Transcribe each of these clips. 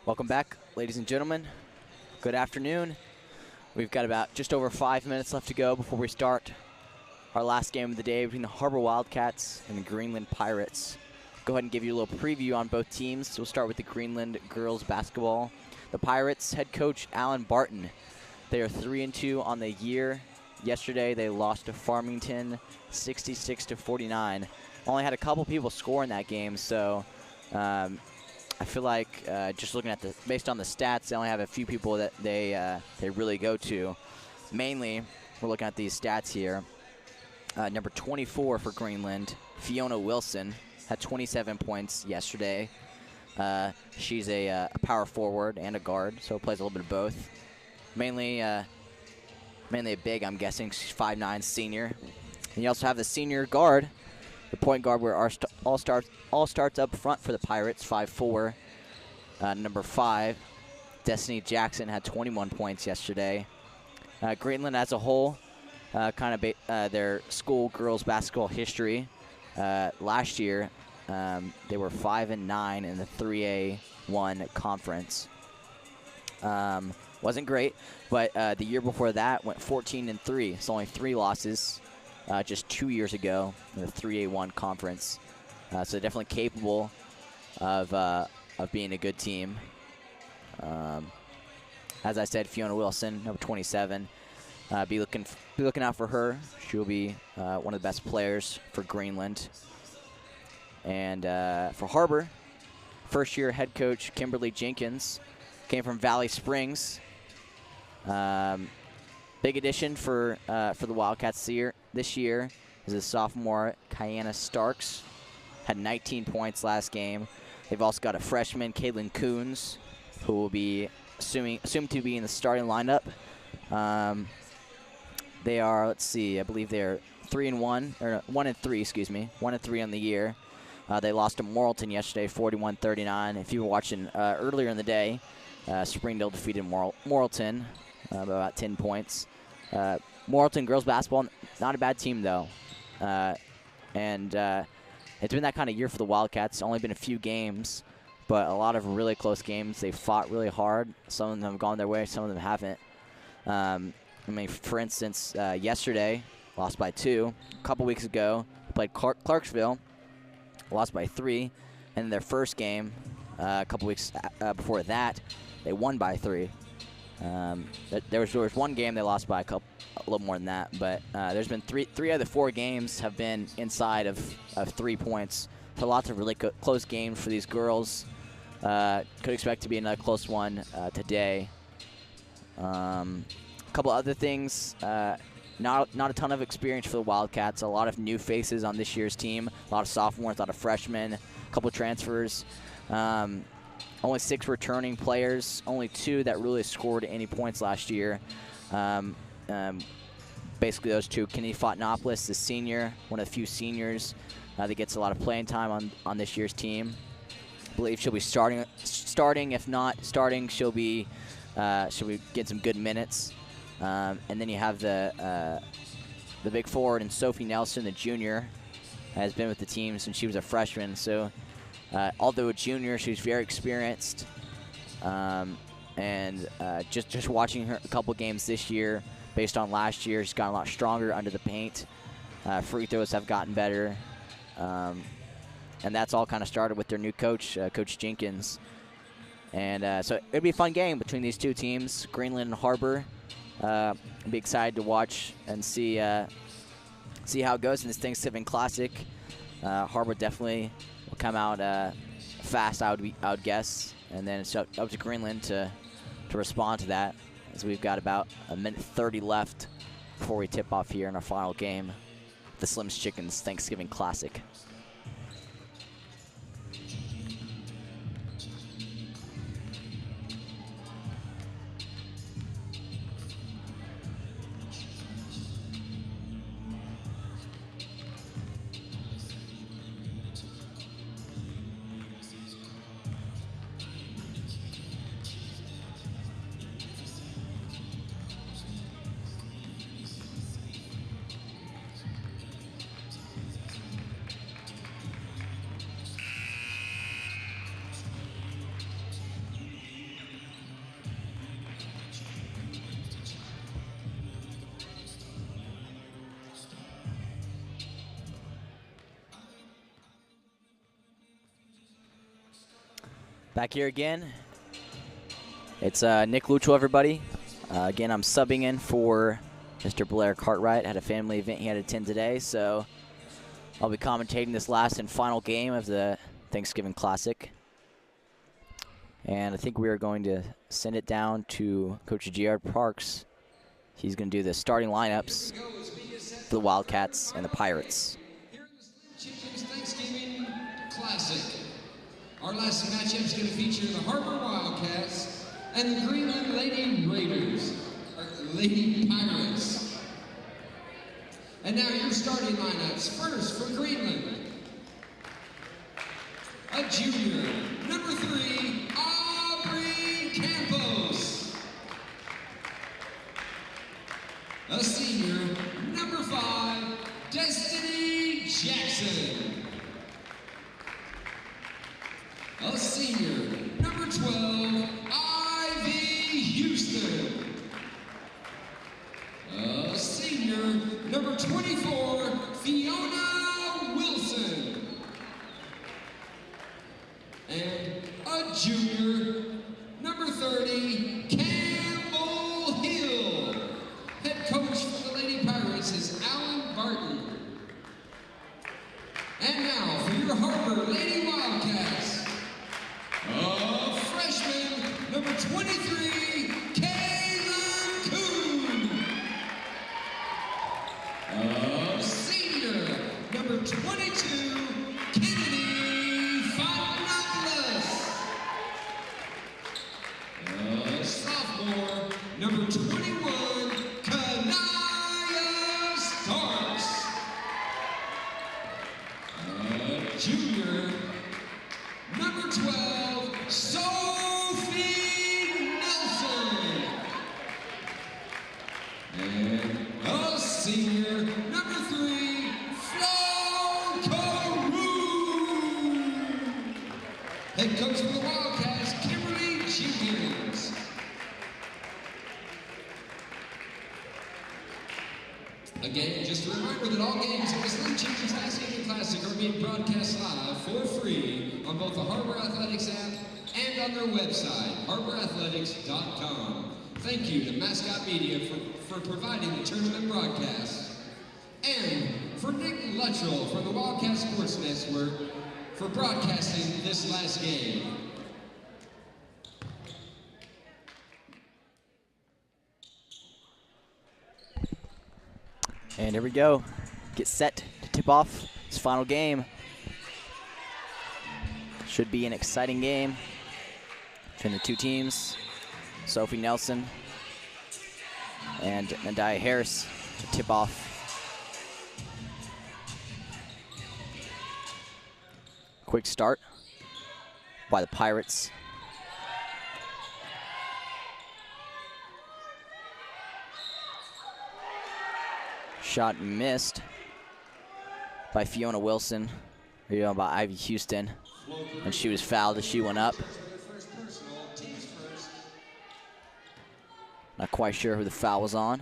Welcome back, ladies and gentlemen. Good afternoon. We've got about just over 5 minutes left to go before we start our last game of the day between the Har-Ber Wildcats and the Greenland Pirates. Go ahead and give you a little preview on both teams. So we'll start with the Greenland girls basketball. The Pirates head coach Alan Barton. They are 3-2 on the year. Yesterday they lost to Farmington 66-49. Only had a couple people score in that game, so I feel like just looking at based on the stats, they only have a few people that they really go to. Mainly, we're looking at these stats here. Number 24 for Greenland, Fiona Wilson, had 27 points yesterday. She's a power forward and a guard, so plays a little bit of both. Mainly a big, I'm guessing. She's 5'9", senior. And you also have the senior guard, the point guard, where all starts up front for the Pirates, 5'4". Number 5, Destiny Jackson, had 21 points yesterday. Greenland as a whole, their school girls basketball history. Last year, they were 5-9 in the 3A1 conference. Wasn't great, but the year before that went 14-3. It's only 3 losses. Just 2 years ago in the 3A1 conference. So definitely capable of being a good team. As I said, Fiona Wilson, number 27. Be looking out for her. She'll be one of the best players for Greenland. And for Har-Ber, first-year head coach Kimberly Jenkins came from Valley Springs. Big addition for the Wildcats this year is a sophomore, Kiana Starks. Had 19 points last game. They've also got a freshman, Caitlin Coons, who will be assumed to be in the starting lineup. They are, let's see, I believe they're 3-1, or 1-3, excuse me, 1-3 on the year. They lost to Morrilton yesterday, 41-39. If you were watching earlier in the day, Springdale defeated Morrilton by about 10 points. Morrilton girls basketball, not a bad team though. It's been that kind of year for the Wildcats. Only been a few games, but a lot of really close games. They fought really hard. Some of them have gone their way, some of them haven't. For instance, yesterday, lost by 2. A couple weeks ago, played Clarksville, lost by 3. And in their first game, a couple weeks before that, they won by 3. There was one game they lost by a little more than that, but there's been three out of the 4 games have been inside of 3 points. So lots of really close games for these girls. Could expect to be another close one today. A couple other things. Not a ton of experience for the Wildcats. A lot of new faces on this year's team. A lot of sophomores, a lot of freshmen, a couple transfers. Only 6 returning players. Only 2 that really scored any points last year. Basically those 2. Kenny Fontanopolis, the senior, one of the few seniors that gets a lot of playing time on this year's team. I believe she'll be starting. If not starting, she'll be get some good minutes. And then you have the big forward, and Sophie Nelson, the junior, has been with the team since she was a freshman. So although a junior, she's very experienced. Just watching her a couple games this year, based on last year, she's gotten a lot stronger under the paint. Free throws have gotten better. And that's all kind of started with their new coach, Coach Jenkins. And so it'll be a fun game between these 2 teams, Greenland and Har-Ber. I'll be excited to watch and see how it goes in this Thanksgiving Classic. Har-Ber definitely will come out fast, I would guess. And then it's up to Greenland to respond to that, as we've got about a minute 30 left before we tip off here in our final game, the Slim's Chickens Thanksgiving Classic. Back here again. It's Nick Lucho, everybody. Again, I'm subbing in for Mr. Blair Cartwright. Had a family event he had to attend today, so I'll be commentating this last and final game of the Thanksgiving Classic. And I think we are going to send it down to Coach Gerard Parks. He's going to do the starting lineups for the Wildcats and the Pirates. Here in the Slim Chickens Thanksgiving Classic. Our last matchup is going to feature the Har-Ber Wildcats and the Greenland Lady Raiders, or Lady Pirates. And now your starting lineups. First for Greenland, a junior, number 3, Aubrey Campos. A senior, number 5, Destiny Jackson. A senior, number 12, Ivy Houston. A senior, number 24, Fiona Wilson. And a junior, number 30, Campbell Hill. Head coach for the Lady Pirates is Alan Barton. And now for your Har-Ber Lady Wildcats, a freshman, number 23, Kaylin Kuhn. A senior, number 22, Kennedy Fonopoulos. A sophomore, number 21, Kanaya Starks. A junior, number 12, Sophie Nelson. And a senior, number 3, Flo Carew. Head coach for the Wildcats, Kimberly Jenkins. Again, just a reminder that all games of the Slim Chickens Thanksgiving Classic are being broadcast live for free on both the Har-Ber Athletics app and on their website, harberathletics.com. Thank you to Mascot Media for providing the tournament broadcast. And for Nick Luttrell from the Wildcat Sports Network for broadcasting this last game. And here we go. Get set to tip off this final game. Should be an exciting game between the two teams. Sophie Nelson and Nadia Harris to tip off. Quick start by the Pirates. Shot missed by Fiona Wilson, by Ivy Houston, and she was fouled as she went up. Not quite sure who the foul was on.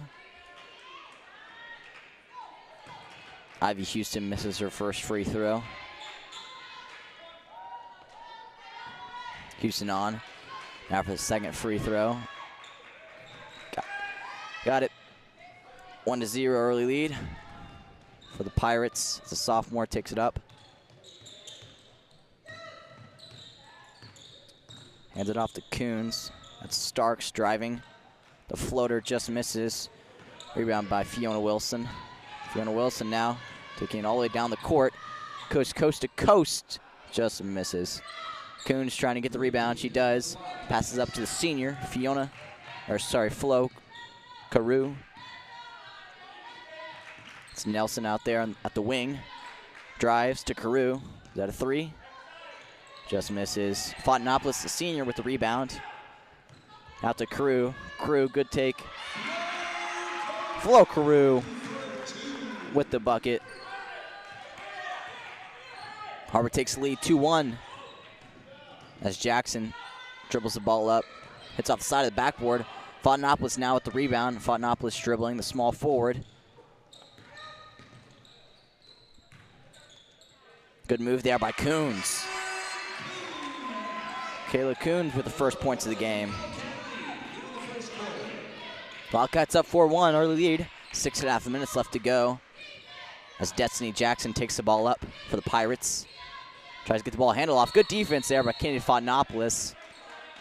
Ivy Houston misses her first free throw. Houston on. Now for the second free throw. Got it. 1-0 early lead for the Pirates. The sophomore takes it up. Hands it off to Coons. That's Starks driving. The floater just misses. Rebound by Fiona Wilson. Fiona Wilson now taking it all the way down the court. Goes coast to coast. Just misses. Coons trying to get the rebound. She does. Passes up to the senior, Flo Carew. It's Nelson out there at the wing. Drives to Carew. Is that a 3? Just misses. Fonopoulos, the senior, with the rebound. Out to Carew. Carew, good take. Flo Carew with the bucket. Har-Ber takes the lead 2-1 as Jackson dribbles the ball up. Hits off the side of the backboard. Fonopoulos now with the rebound. Fonopoulos dribbling, the small forward. Good move there by Coons. Kayla Coons with the first points of the game. Wildcats up 4-1, early lead. 6.5 minutes left to go as Destiny Jackson takes the ball up for the Pirates. Tries to get the ball handle off. Good defense there by Kennedy Fontanopolis,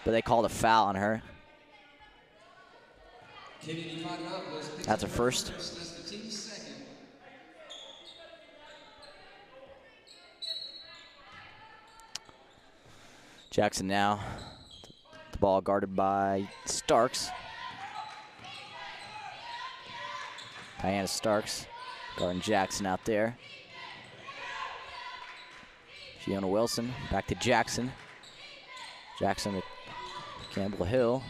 but they called a foul on her. That's her first. Jackson now. The ball guarded by Starks. Diana Starks guarding Jackson out there. Fiona Wilson back to Jackson. Jackson to Campbell Hill.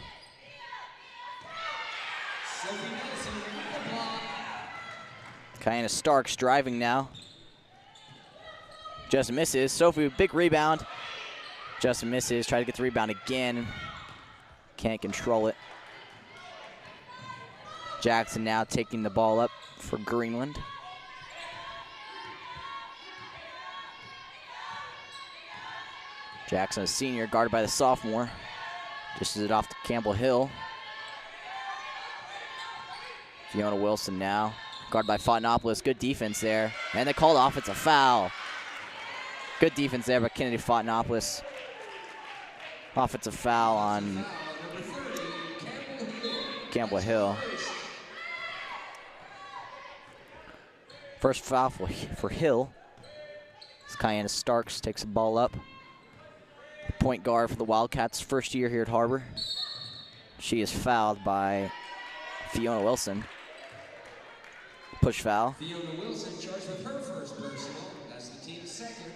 Diana Starks driving now. Just misses. Sophie with big rebound. Just misses. Try to get the rebound again. Can't control it. Jackson now taking the ball up for Greenland. Jackson, a senior, guarded by the sophomore. Just is it off to Campbell Hill. Fiona Wilson now, guarded by Fontanopolis. Good defense there. And they called offensive foul. Good defense there by Kennedy Fontanopolis. Offensive foul on Campbell Hill. First foul for Hill. As Kiana Starks takes the ball up. Point guard for the Wildcats, first year here at Har-Ber. She is fouled by Fiona Wilson. Push foul. Fiona Wilson charged with her first personal. That's the team's second.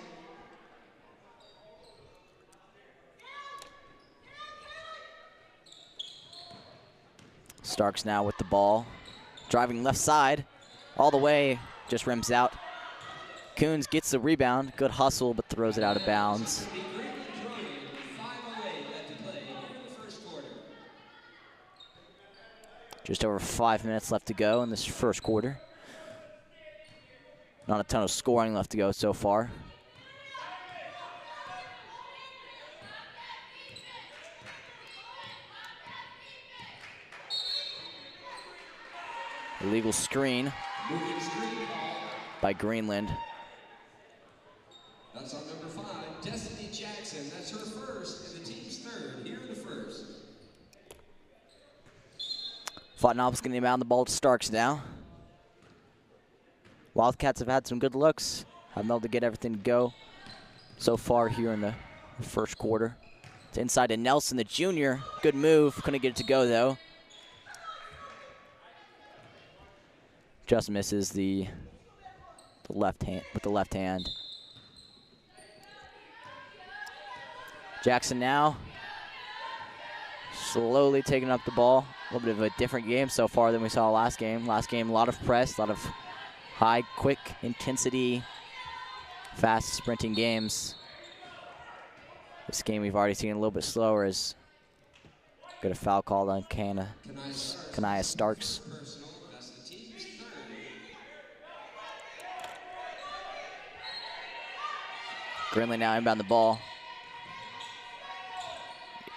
Starks now with the ball. Driving left side. All the way. Just rims out. Coons gets the rebound. Good hustle, but throws it out of bounds. Just over 5 minutes left to go in this first quarter. Not a ton of scoring left to go so far. Illegal screen by Greenland. That's on number 5, Destiny Jackson. That's her first and the team's third here in the first. Fontanopolis going to inbound the ball to Starks now. Wildcats have had some good looks. Haven't been able to get everything to go so far here in the first quarter. It's inside to Nelson, the junior. Good move. Couldn't get it to go, though. Just misses the left hand with the left hand. Jackson now slowly taking up the ball. A little bit of a different game so far than we saw last game. Last game, a lot of press, a lot of high, quick intensity, fast sprinting games. This game we've already seen a little bit slower as got a foul called on Kanaya Starks. Greenland now inbound the ball.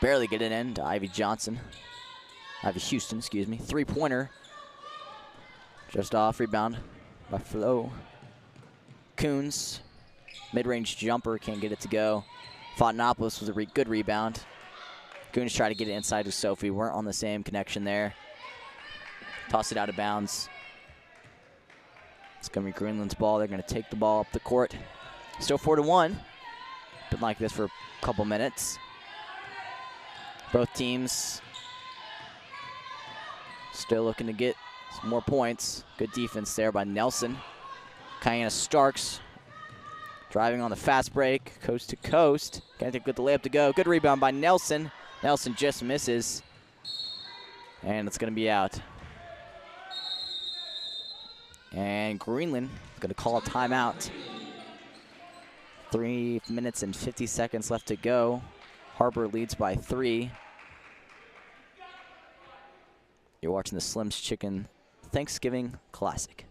Barely get it in to Ivy Houston, excuse me. Three-pointer. Just off, rebound by Flo. Coons, mid-range jumper, can't get it to go. Fontanopolis was a good rebound. Coons tried to get it inside to Sophie. Weren't on the same connection there. Toss it out of bounds. It's going to be Greenland's ball. They're going to take the ball up the court. Still 4-1. Been like this for a couple minutes. Both teams still looking to get some more points. Good defense there by Nelson. Kiana Starks driving on the fast break, coast to coast. Can't get the layup to go. Good rebound by Nelson. Nelson just misses. And it's going to be out. And Greenland is going to call a timeout. 3 minutes and 50 seconds left to go. Har-Ber leads by 3. You're watching the Slim's Chicken Thanksgiving Classic.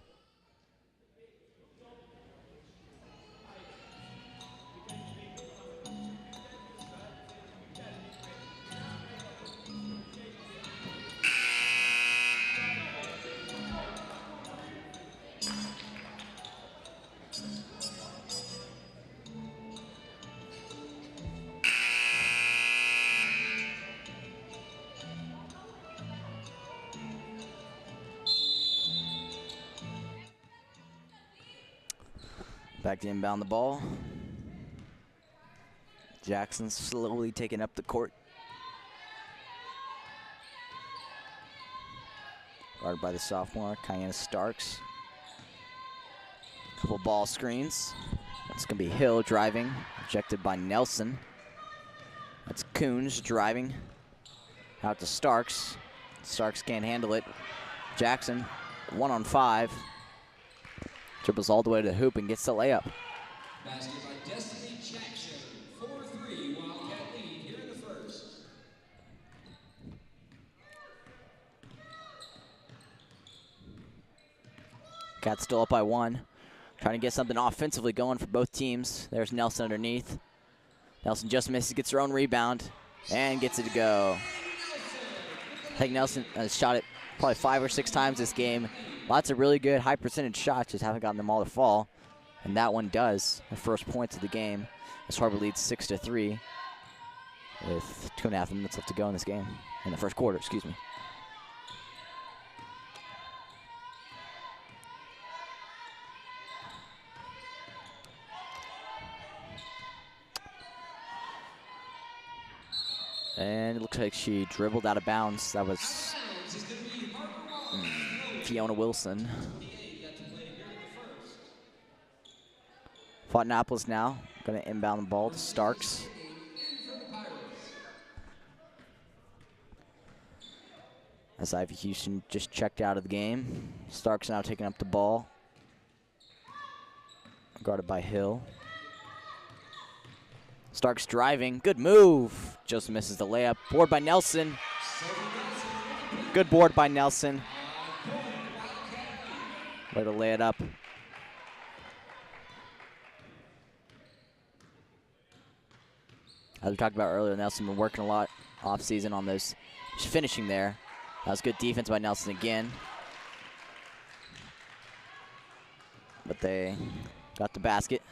Back to inbound the ball. Jackson slowly taking up the court. Guarded by the sophomore, Kiana Starks. Couple ball screens. That's going to be Hill driving, rejected by Nelson. That's Coons driving out to Starks. Starks can't handle it. Jackson, 1-on-5. Dribbles all the way to the hoop and gets the layup. Basket by Destiny Jackson, 4-3, Wildcat lead here in the first. Cats still up by 1. Trying to get something offensively going for both teams. There's Nelson underneath. Nelson just misses, gets her own rebound, and gets it to go. I think Nelson has shot it probably 5 or 6 times this game. Lots of really good high percentage shots, just haven't gotten them all to fall. And that one does. The first points of the game as Har-Ber leads 6-3 with 2.5 minutes left to go in this game. In the first quarter, excuse me. And it looks like she dribbled out of bounds. That was Fiona Wilson. Fontenapolis now going to inbound the ball to Starks. As Ivy Houston just checked out of the game. Starks now taking up the ball. Guarded by Hill. Starks driving, good move. Just misses the layup. Board by Nelson. Good board by Nelson. Way to lay it up. As we talked about earlier, Nelson been working a lot off season on those, just finishing there. That was good defense by Nelson again. But they got the basket.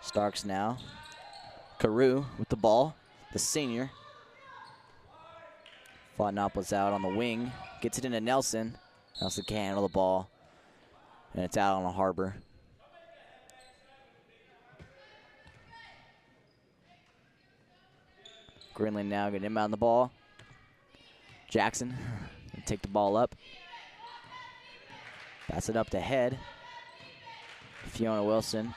Starks now. Carew with the ball, the senior. Fontenapolis out on the wing. Gets it into Nelson. Nelson can't handle the ball. And it's out on a Har-Ber. Greenland now going to inbound the ball. Jackson gonna take the ball up. Pass it up to Head. Fiona Wilson.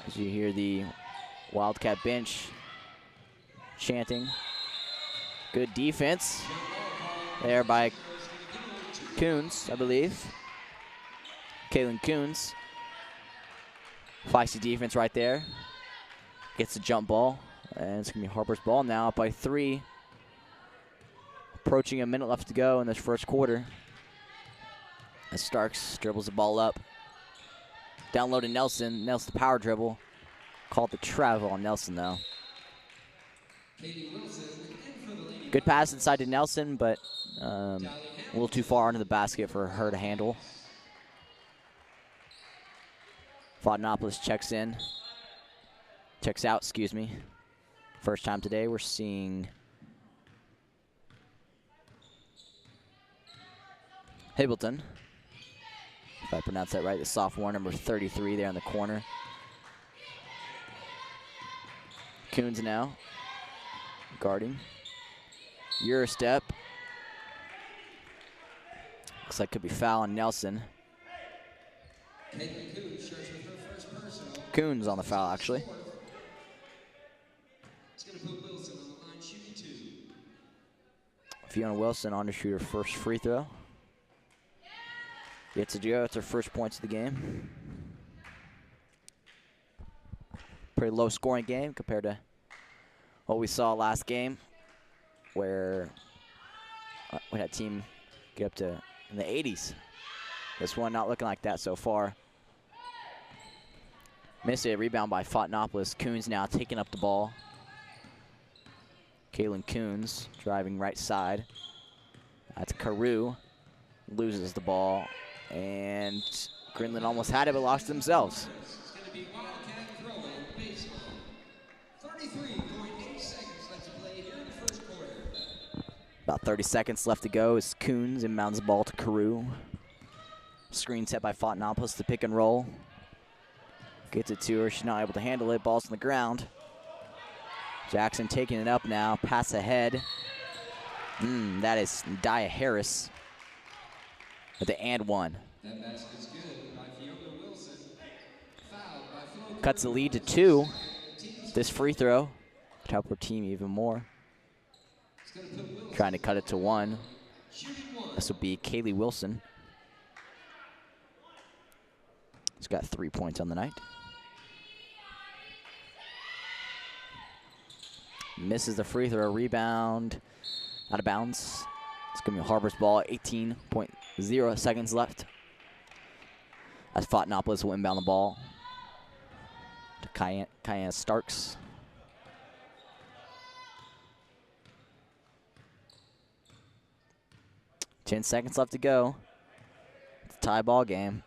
As you hear the Wildcat bench chanting. Good defense there by Coons, I believe. Kaylin Coons. Feisty defense right there. Gets the jump ball. And it's going to be Har-Ber's ball now, up by 3. Approaching a minute left to go in this first quarter. As Starks dribbles the ball up. Down low to Nelson. Nelson power dribble. Called the travel on Nelson, though. Good pass inside to Nelson, but a little too far into the basket for her to handle. Fontenapolis checks in. Checks out, excuse me. First time today we're seeing Hibbleton. If I pronounce that right, the sophomore, number 33 there in the corner. Coons now guarding. Eurostep. Looks like could be foul on Nelson. Coons on the foul, actually. Fiona Wilson on to shoot her first free throw. Gets it to go. It's her first points of the game. Pretty low scoring game compared to what we saw last game, where we had a team get up to in the 80s. This one not looking like that so far. Missed a rebound by Fontenapolis. Coons now taking up the ball. Kaylin Coons driving right side. That's Carew. Loses the ball. And Greenland almost had it, but lost themselves. About 30 seconds left to go as Coons inbounds the ball to Carew. Screen set by Fontanopolis to pick and roll. Gets it to her. She's not able to handle it. Ball's on the ground. Jackson taking it up now. Pass ahead. That is Dia Harris with the and one. That basket's good by Fiona Wilson. Fouled by Flo. Cuts the lead to 2. This free throw could help her team even more. Trying to cut it to 1. This will be Kaylee Wilson. She's got 3 points on the night. Misses the free throw. Rebound. Out of bounds. It's going to be Har-Ber's ball. 18.0 seconds left. As Fontanopolis will inbound the ball to Kyan Starks. Ten seconds left to go. It's a tie ball game.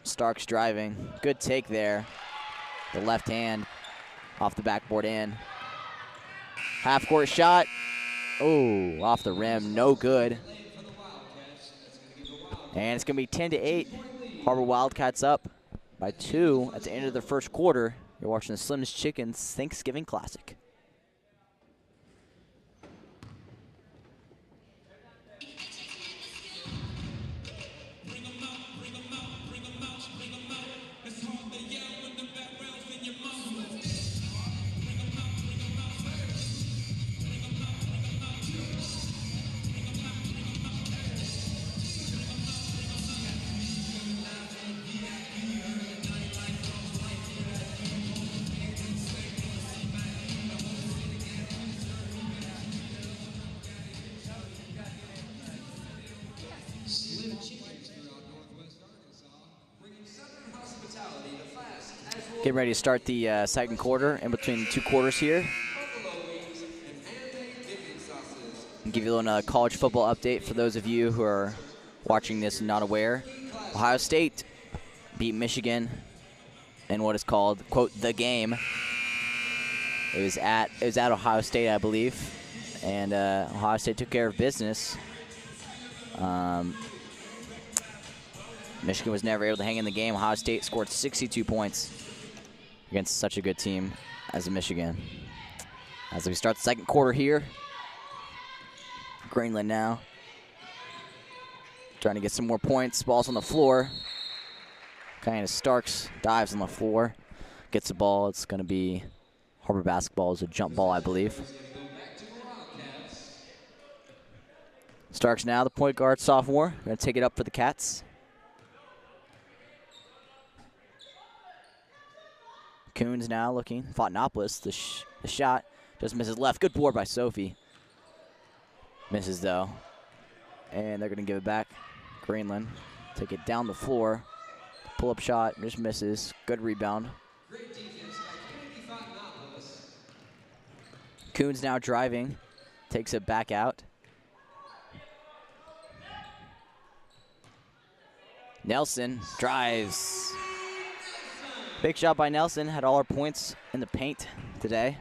Starks driving. Good take there. The left hand off the backboard in. Half court shot. Oh, off the rim. No good. And it's going to be 10-8. Har-Ber Wildcats up by 2 at the end of the first quarter. You're watching the Slim's Chickens Thanksgiving Classic. Getting ready to start the second quarter in between the 2 quarters here. And give you a little college football update for those of you who are watching this and not aware. Ohio State beat Michigan in what is called, quote, the game. It was at Ohio State, I believe. And Ohio State took care of business. Michigan was never able to hang in the game. Ohio State scored 62 points against such a good team as Michigan. As we start the second quarter here. Greenland now trying to get some more points. Ball's on the floor. Kind of Starks dives on the floor. Gets the ball. It's going to be Har-Ber basketball. It's a jump ball, I believe. Starks now, the point guard sophomore. Going to take it up for the Cats. Coons now looking. Fontanopolis, the shot. Just misses left. Good board by Sophie. Misses, though. And they're going to give it back. Greenland. Take it down the floor. Pull-up shot. Just misses. Good rebound. Coons now driving. Takes it back out. Nelson drives. Big shot by Nelson. Had all her points in the paint today.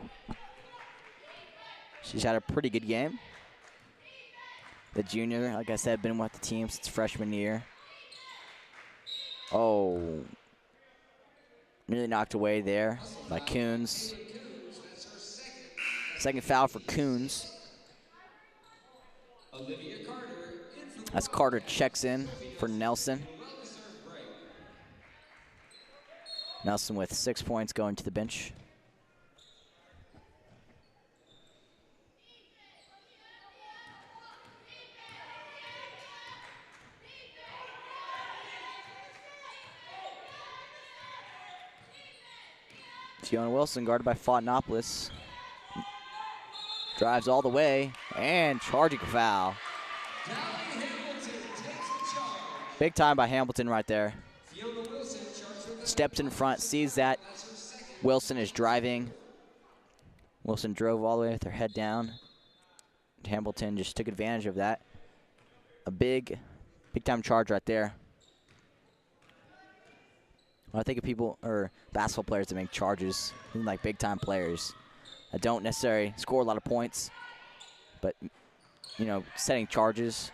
She's had a pretty good game. The junior, like I said, been with the team since freshman year. Oh. Nearly knocked away there by Coons. Second foul for Coons. As Carter checks in for Nelson. Nelson with 6 points going to the bench. Fiona Wilson guarded by Fontanopolis. Drives all the way and charging foul. Big time by Hamilton right there. Steps in front, sees that Wilson is driving. Wilson drove all the way with her head down. Hamilton just took advantage of that. A big time charge right there. When I think of people or basketball players that make charges, like big time players that don't necessarily score a lot of points, but you know, setting charges,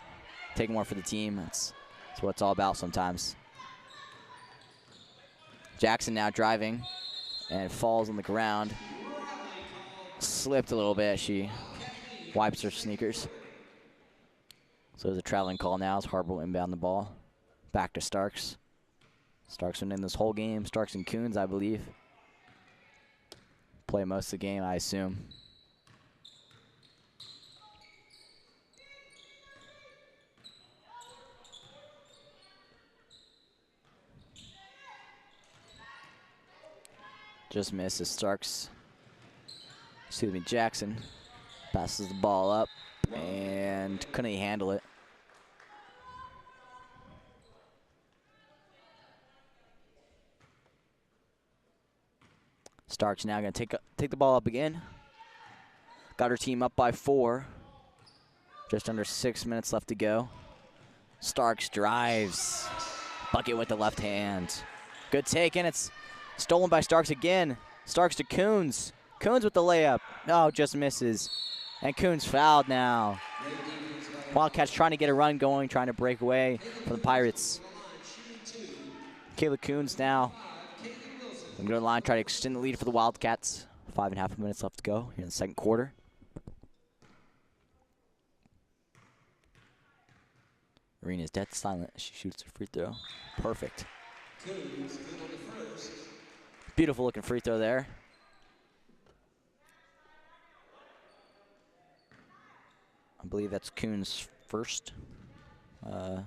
taking one for the team. That's what it's all about sometimes. Jackson now driving and falls on the ground. Slipped a little bit. She wipes her sneakers. So there's a traveling call now as Har-Ber will inbound the ball. Back to Starks. Starks been in this whole game. Starks and Coons, I believe. Play most of the game, I assume. Just misses. Starks, excuse me, Jackson passes the ball up and couldn't handle it. Starks now going to take the ball up again. Got her team up by 4. Just under 6 minutes left to go. Starks drives. Bucket with the left hand. Good take, and it's stolen by Starks again. Starks to Coons. Coons with the layup. No, just misses. And Coons fouled now. Wildcats trying to get a run going, trying to break away from the Pirates. Kayla Coons now going to go to the line, try to extend the lead for the Wildcats. 5.5 minutes left to go here in the second quarter. Arena's dead silent as she shoots her free throw. Perfect. Beautiful looking free throw there. I believe that's Coons' first points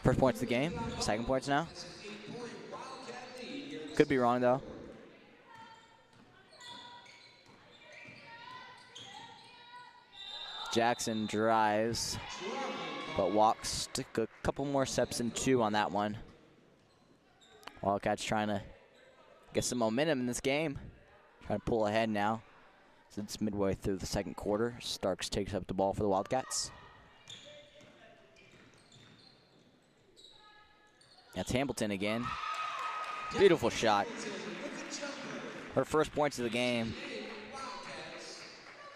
of the game. Second points now. Could be wrong though. Jackson drives, but walks. Took a couple more steps in 2 on that one. Wildcats trying to get some momentum in this game. Trying to pull ahead now. Since midway through the second quarter, Starks takes up the ball for the Wildcats. That's Hamilton again. Beautiful shot. Her first points of the game.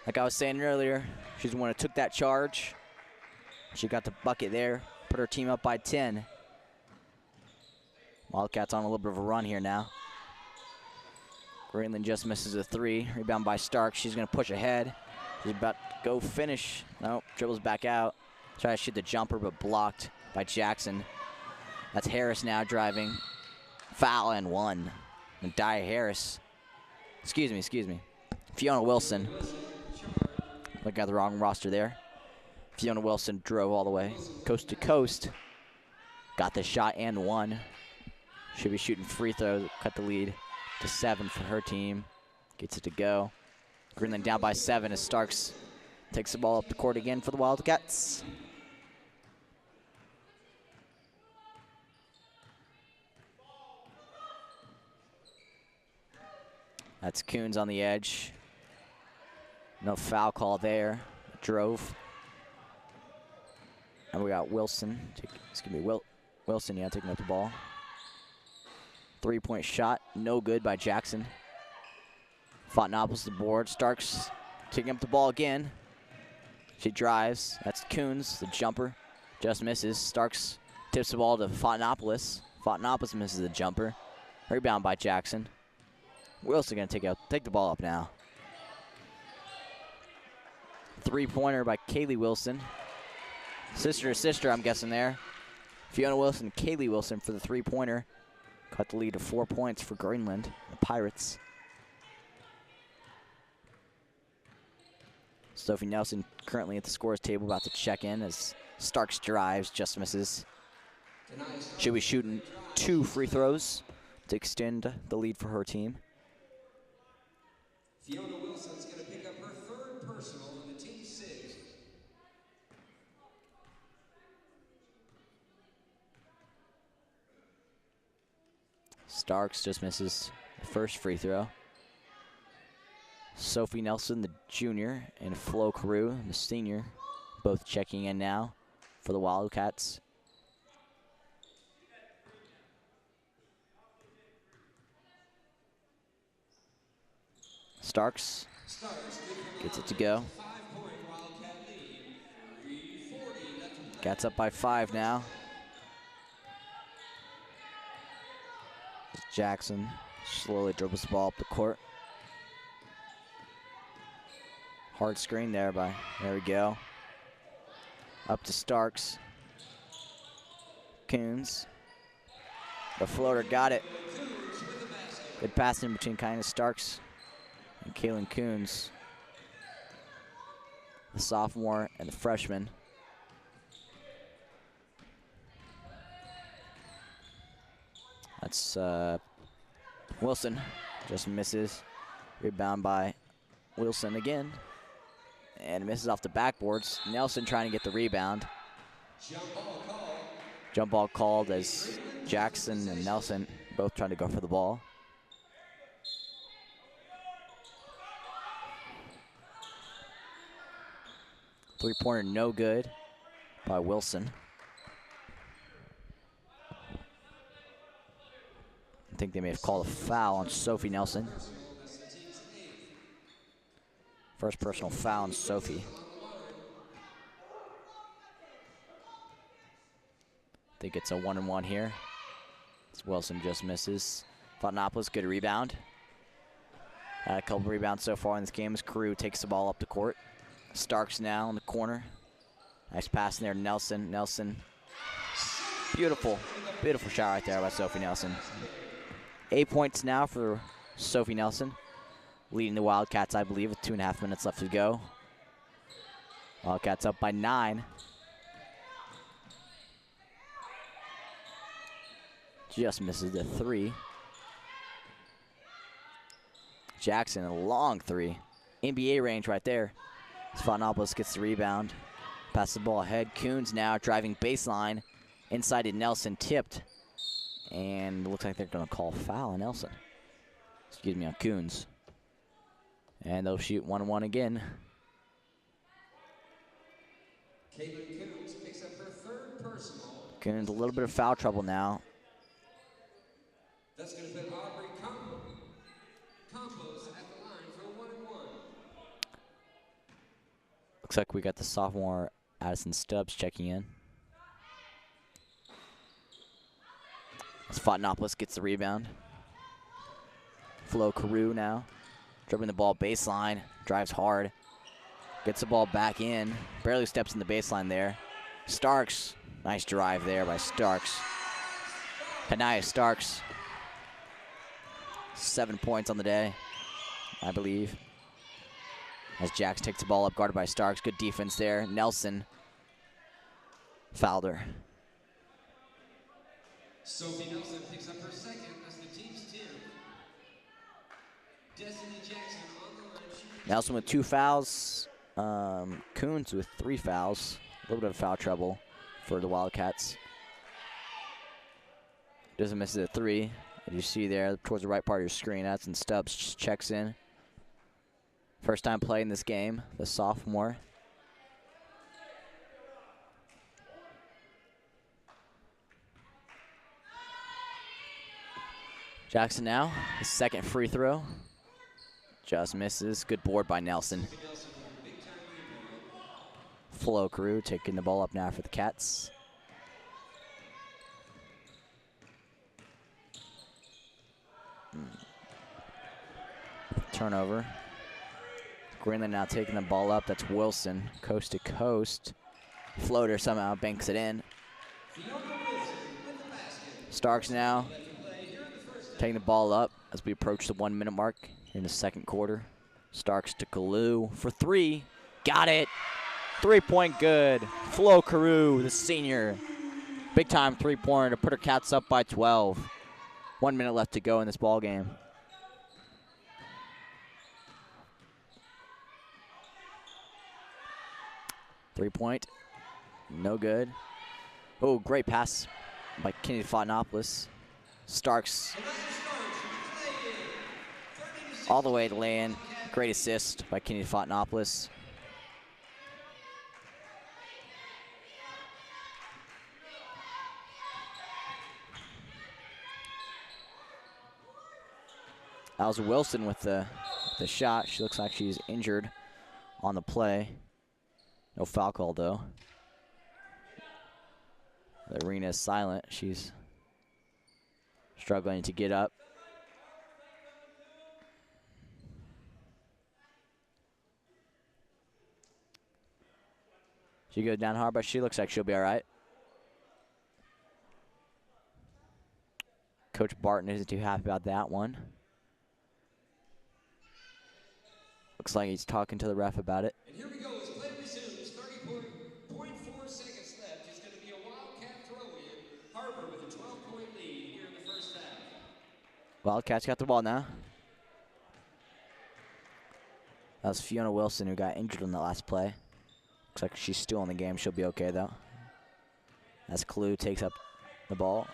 Like I was saying earlier, she's the one who took that charge. She got the bucket there, put her team up by 10. Wildcats on a little bit of a run here now. Greenland just misses a 3. Rebound by Starks. She's going to push ahead. She's about to go finish. Nope, dribbles back out. Try to shoot the jumper, but blocked by Jackson. That's Harris now driving. Foul and 1. And Dia Harris. Excuse me. Fiona Wilson. Look at the wrong roster there. Fiona Wilson drove all the way coast to coast. Got the shot and 1. Should be shooting free throws. Cut the lead to 7 for her team. Gets it to go. Greenland down by 7 as Starks takes the ball up the court again for the Wildcats. That's Coons on the edge. No foul call there. Drove. And we got Wilson. Wilson, yeah, taking up the ball. 3-point shot, no good by Jackson. Fontanopolis the board. Starks taking up the ball again. She drives. That's Coons, the jumper. Just misses. Starks tips the ball to Fontanopolis. Fontanopolis misses the jumper. Rebound by Jackson. Wilson going to take the ball up now. 3-pointer by Kaylee Wilson. Sister to sister, I'm guessing there. Fiona Wilson, Kaylee Wilson for the 3-pointer. Cut the lead to 4 points for Greenland, the Pirates. Sophie Nelson currently at the scores table, about to check in as Starks drives, just misses. She'll be shooting 2 free throws to extend the lead for her team. Fiona Wilson's going to pick up her 3rd personal on the team 6. Starks just misses the first free throw. Sophie Nelson, the junior, and Flo Carew, the senior, both checking in now for the Wildcats. Starks gets it to go. Cats up by 5 now. Jackson slowly dribbles the ball up the court. Hard screen there we go. Up to Starks. Coons. The floater got it. Good passing between kind of Starks and Kalen Coons. The sophomore and the freshman. That's Wilson, just misses. Rebound by Wilson again. And misses off the backboards. Nelson trying to get the rebound. Jump ball called as Jackson and Nelson both trying to go for the ball. Three-pointer no good by Wilson. I think they may have called a foul on Sophie Nelson. First personal foul on Sophie. I think it's a 1-and-1 here. As Wilson just misses. Fontanopolis, good rebound. Had a couple rebounds so far in this game as Carew takes the ball up the court. Starks now in the corner. Nice pass in there, Nelson. Nelson. Beautiful, beautiful shot right there by Sophie Nelson. 8 points now for Sophie Nelson. Leading the Wildcats, I believe, with 2.5 minutes left to go. Wildcats up by 9. Just misses the 3. Jackson, a long 3. NBA range right there. Fontanopolis gets the rebound. Passes the ball ahead. Coons now driving baseline. Inside to Nelson, tipped. And it looks like they're going to call foul on Nelson. Excuse me, on Coons. And they'll shoot 1-1 again. Caitlin Coons picks up her third personal. Coons a little bit of foul trouble now. That's going to put Har-Ber Campos at the line for a 1-and-1. Looks like we got the sophomore Addison Stubbs checking in. As Fontanopolis gets the rebound. Flo Carew now. Dribbling the ball baseline. Drives hard. Gets the ball back in. Barely steps in the baseline there. Starks. Nice drive there by Starks. Kanaya Starks. 7 points on the day, I believe. As Jax takes the ball up, guarded by Starks. Good defense there. Nelson fouled her. Sophie Nelson picks up her second. That's the team's 10. Destiny Jackson on the line. Nelson with 2 fouls. Coons with 3 fouls. A little bit of foul trouble for the Wildcats. Doesn't miss it at 3. As you see there towards the right part of your screen, Addison Stubbs checks in. First time playing this game, the sophomore. Jackson now, his second free throw. Just misses. Good board by Nelson. Flo Carew taking the ball up now for the Cats. Turnover. Greenland now taking the ball up. That's Wilson, coast to coast. Floater somehow banks it in. Starks now taking the ball up as we approach the 1 minute mark in the second quarter. Starks to Carew for 3. Got it. 3-point good. Flo Carew, the senior. Big time 3-pointer to put her Cats up by 12. 1 minute left to go in this ball game. Three-point, no good. Oh, great pass by Kennedy Fontanopolis. Starks all the way to lay-in. Great assist by Kennedy Fontanopolis. That was Wilson with the shot. She looks like she's injured on the play. No foul call, though. The arena is silent. She's struggling to get up. She goes down hard, but she looks like she'll be all right. Coach Barton isn't too happy about that one. Looks like he's talking to the ref about it. And here we go as play resumes. 30.4 seconds left. It's going to be a Wildcat throw-in. Har-Ber with a 12-point lead here in the first half. Wildcats got the ball now. That was Fiona Wilson who got injured in the last play. Looks like she's still in the game. She'll be okay, though. As Kalu takes up the ball.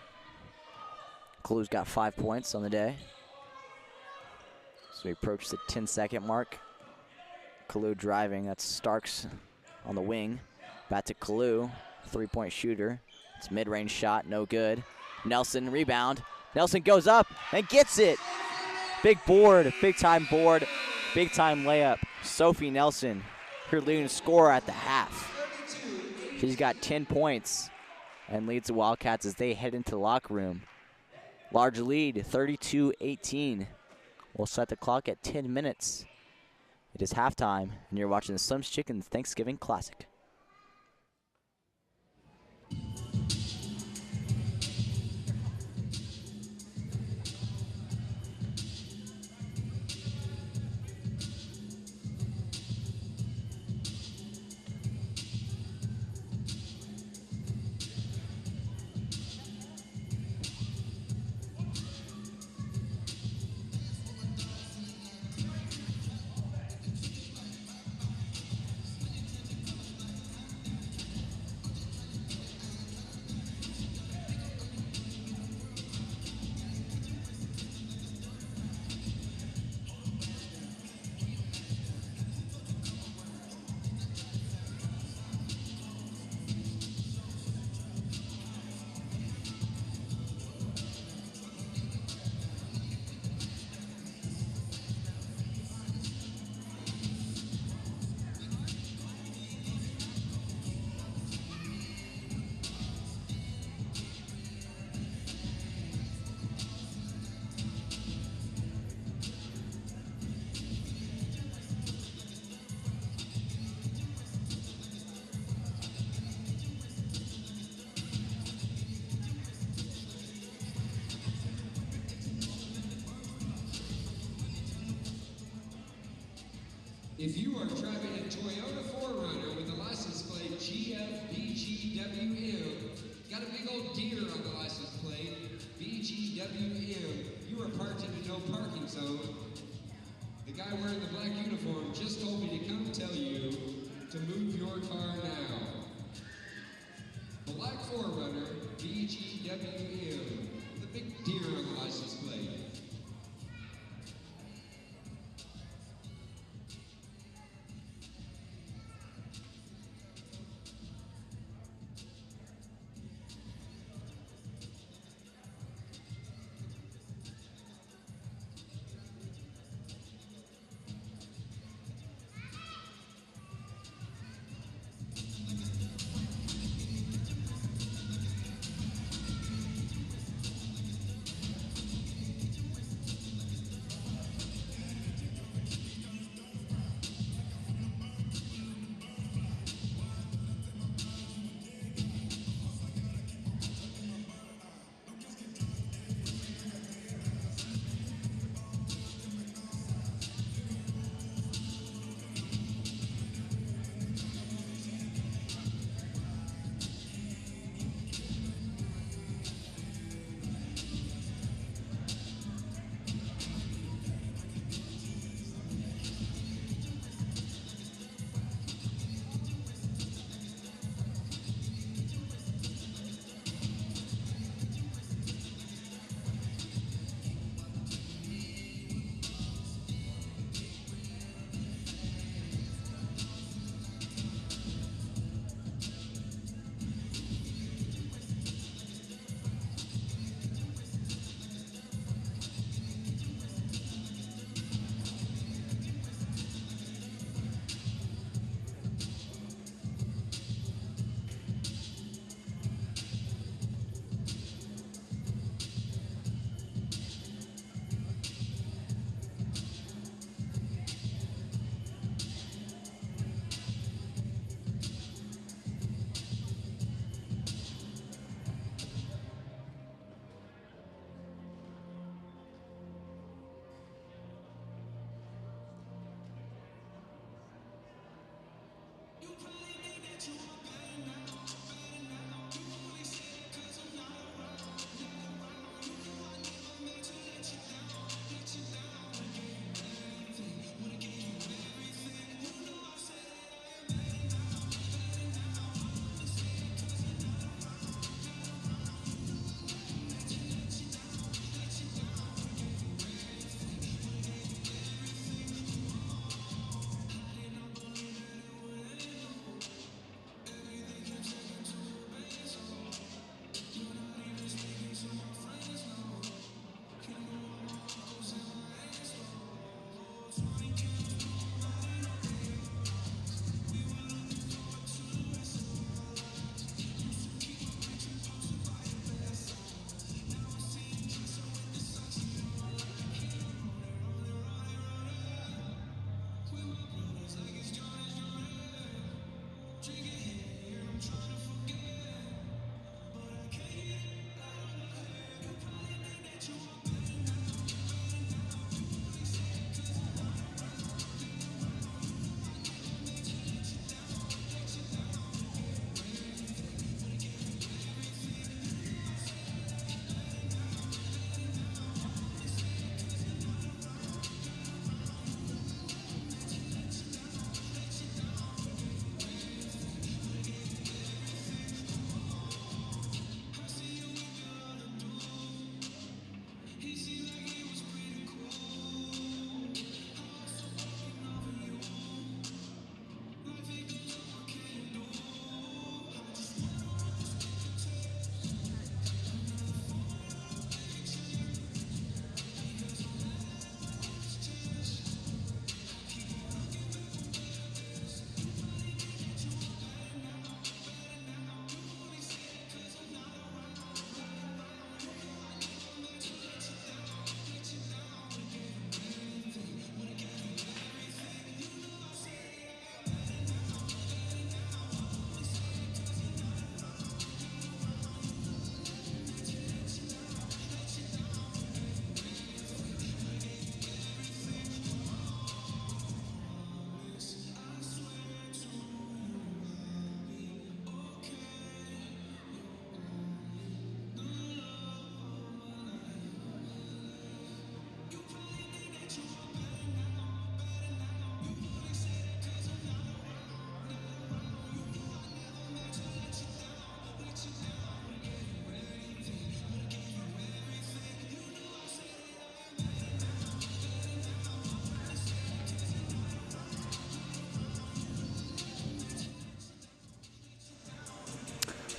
Kalu's got 5 points on the day. So we approach the 10-second mark. Kalu driving. That's Starks on the wing. Back to Kalu. 3-point shooter. It's mid-range shot. No good. Nelson rebound. Nelson goes up and gets it. Big board. Big-time board. Big-time layup. Sophie Nelson, her leading scorer at the half. She's got 10 points and leads the Wildcats as they head into the locker room. Large lead, 32-18. We'll set the clock at 10 minutes. It is halftime, and you're watching the Slim's Chicken Thanksgiving Classic. If you are driving a Toyota 4Runner with a license plate GFBGWM, got a big old deer on the license plate, BGWM, you are parked in a no parking zone. The guy wearing the black uniform just told me to come tell you to move your car now. Black 4Runner, BGWM, the big deer on the license plate.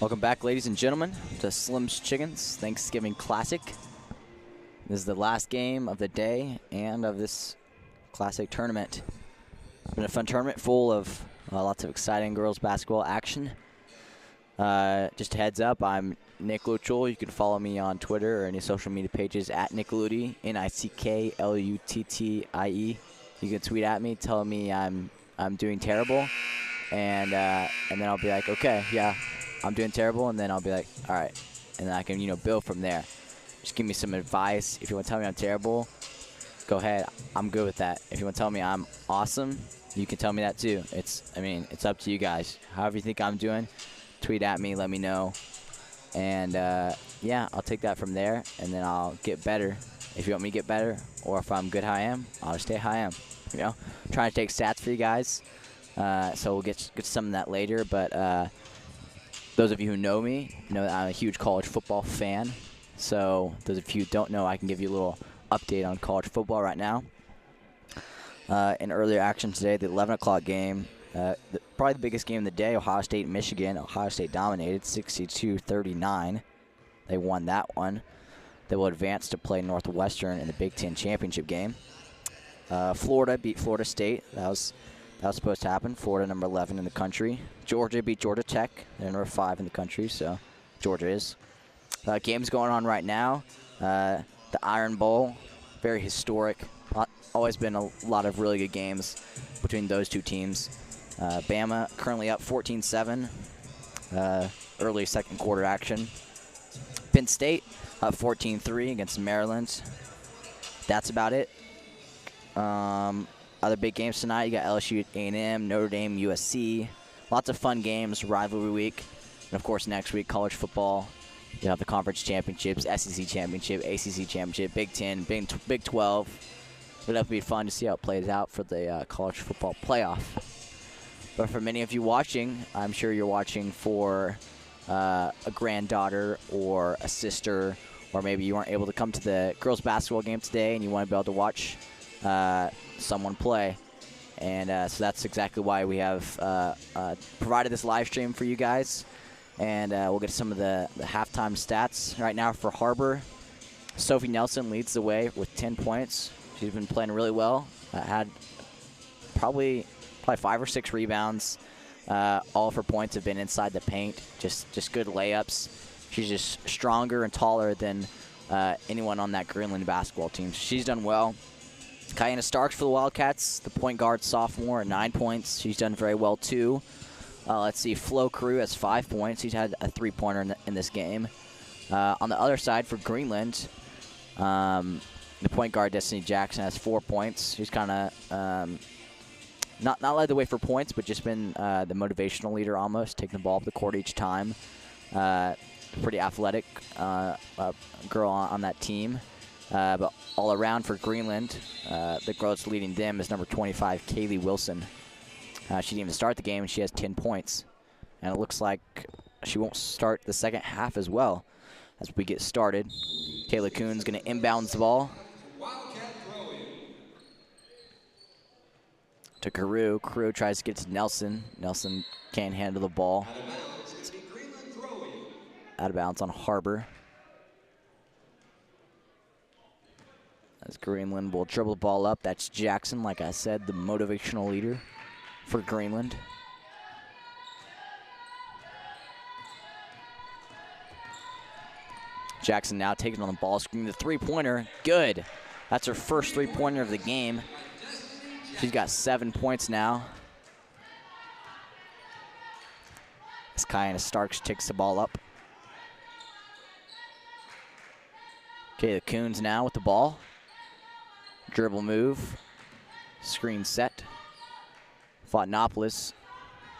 Welcome back, ladies and gentlemen, to Slim's Chickens Thanksgiving Classic. This is the last game of the day and of this Classic tournament. It's been a fun tournament full of lots of exciting girls basketball action. Just a heads up, I'm Nick Luchel. You can follow me on Twitter or any social media pages at Nick Lutti, Nicklutie. You can tweet at me, tell me I'm doing terrible, and then I'll be like, okay, yeah, I'm doing terrible, and then I'll be like, all right, and then I can build from there. Just give me some advice. If you want to tell me I'm terrible, go ahead. I'm good with that. If you want to tell me I'm awesome, you can tell me that too. It's up to you guys. However you think I'm doing, tweet at me, let me know, and yeah, I'll take that from there, and then I'll get better. If you want me to get better, or if I'm good how I am, I'll just stay how I am. Trying to take stats for you guys. So we'll get some of that later, but those of you who know me know that I'm a huge college football fan. So those of you who don't know, I can give you a little update on college football right now. In earlier action today, the 11 o'clock game, probably the biggest game of the day, Ohio State, Michigan. Ohio State dominated 62-39. They won that one. They will advance to play Northwestern in the Big Ten championship game. Florida beat Florida State. That was supposed to happen. Florida, number 11 in the country. Georgia beat Georgia Tech. They're number 5 in the country, so Georgia is. Games going on right now. The Iron Bowl, very historic. Always been a lot of really good games between those two teams. Bama currently up 14-7. Early second quarter action. Penn State up 14-3 against Maryland. That's about it. Other big games tonight, you got LSU at A&M, Notre Dame, USC. Lots of fun games, rivalry week. And, of course, next week, college football. You have the conference championships, SEC championship, ACC championship, Big 10, Big 12. It'll have to be fun to see how it plays out for the college football playoff. But for many of you watching, I'm sure you're watching for a granddaughter or a sister, or maybe you weren't able to come to the girls basketball game today and you want to be able to watch someone play. And so that's exactly why we have provided this live stream for you guys. And we'll get some of the halftime stats right now for Har-Ber. Sophie Nelson leads the way with 10 points. She's been playing really well. Had probably 5 or 6 rebounds. All of her points have been inside the paint. Just good layups. She's just stronger and taller than anyone on that Greenland basketball team. She's done well. Kiana Starks for the Wildcats, the point guard sophomore at 9 points. She's done very well too. Let's see, Flo Carew has 5 points. He's had a 3-pointer in this game. On the other side for Greenland, the point guard Destiny Jackson has 4 points. She's kind of not led the way for points, but just been the motivational leader almost, taking the ball up the court each time. Pretty athletic girl on that team. But all around for Greenland, the girl that's leading them is number 25, Kaylee Wilson. She didn't even start the game, and she has 10 points. And it looks like she won't start the second half as well as we get started. Kayla Kuhn's going to inbound the ball to Carew. Carew tries to get to Nelson. Nelson can't handle the ball. Out of bounds on Har-Ber. As Greenland will dribble the ball up. That's Jackson, like I said, the motivational leader for Greenland. Jackson now taking on the ball screen. The three-pointer, good. That's her first three-pointer of the game. She's got 7 points now. As Kiana Starks takes the ball up. Okay, the Coons now with the ball. Dribble move. Screen set. Fontanopolis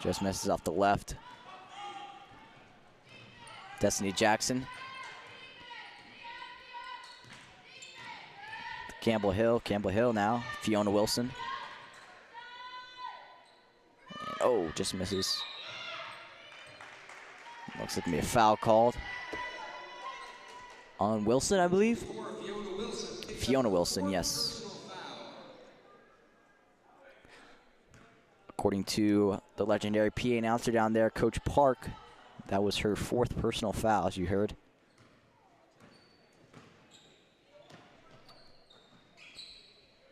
just misses off the left. Destiny Jackson. Campbell Hill now. Fiona Wilson. And, oh, just misses. Looks like to be a foul called on Wilson, I believe. Fiona Wilson, yes. According to the legendary PA announcer down there, Coach Park, That was her 4th personal foul, as you heard.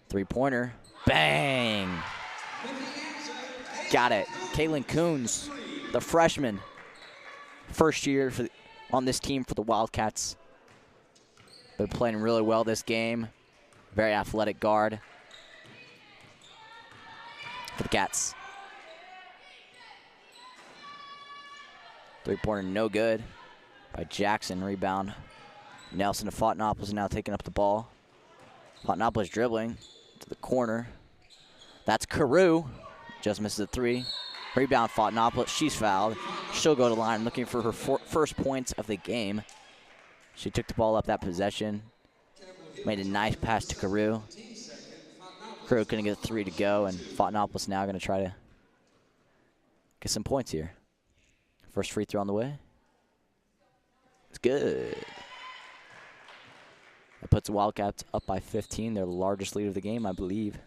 Three-pointer. Bang! Got it. Caitlin Coons, the freshman. First year on this team for the Wildcats. They're playing really well this game. Very athletic guard for the Cats. Three-pointer no good by Jackson. Rebound. Nelson to Fontanopolis now taking up the ball. Fontanopolis dribbling to the corner. That's Carew. Just misses a 3. Rebound Fontanopolis. She's fouled. She'll go to line looking for her first points of the game. She took the ball up that possession. Made a nice pass to Carew. Carew couldn't get a 3 to go, and Fontanopolis now going to try to get some points here. First free throw on the way. It's good. That puts the Wildcats up by 15. Their largest lead of the game, I believe.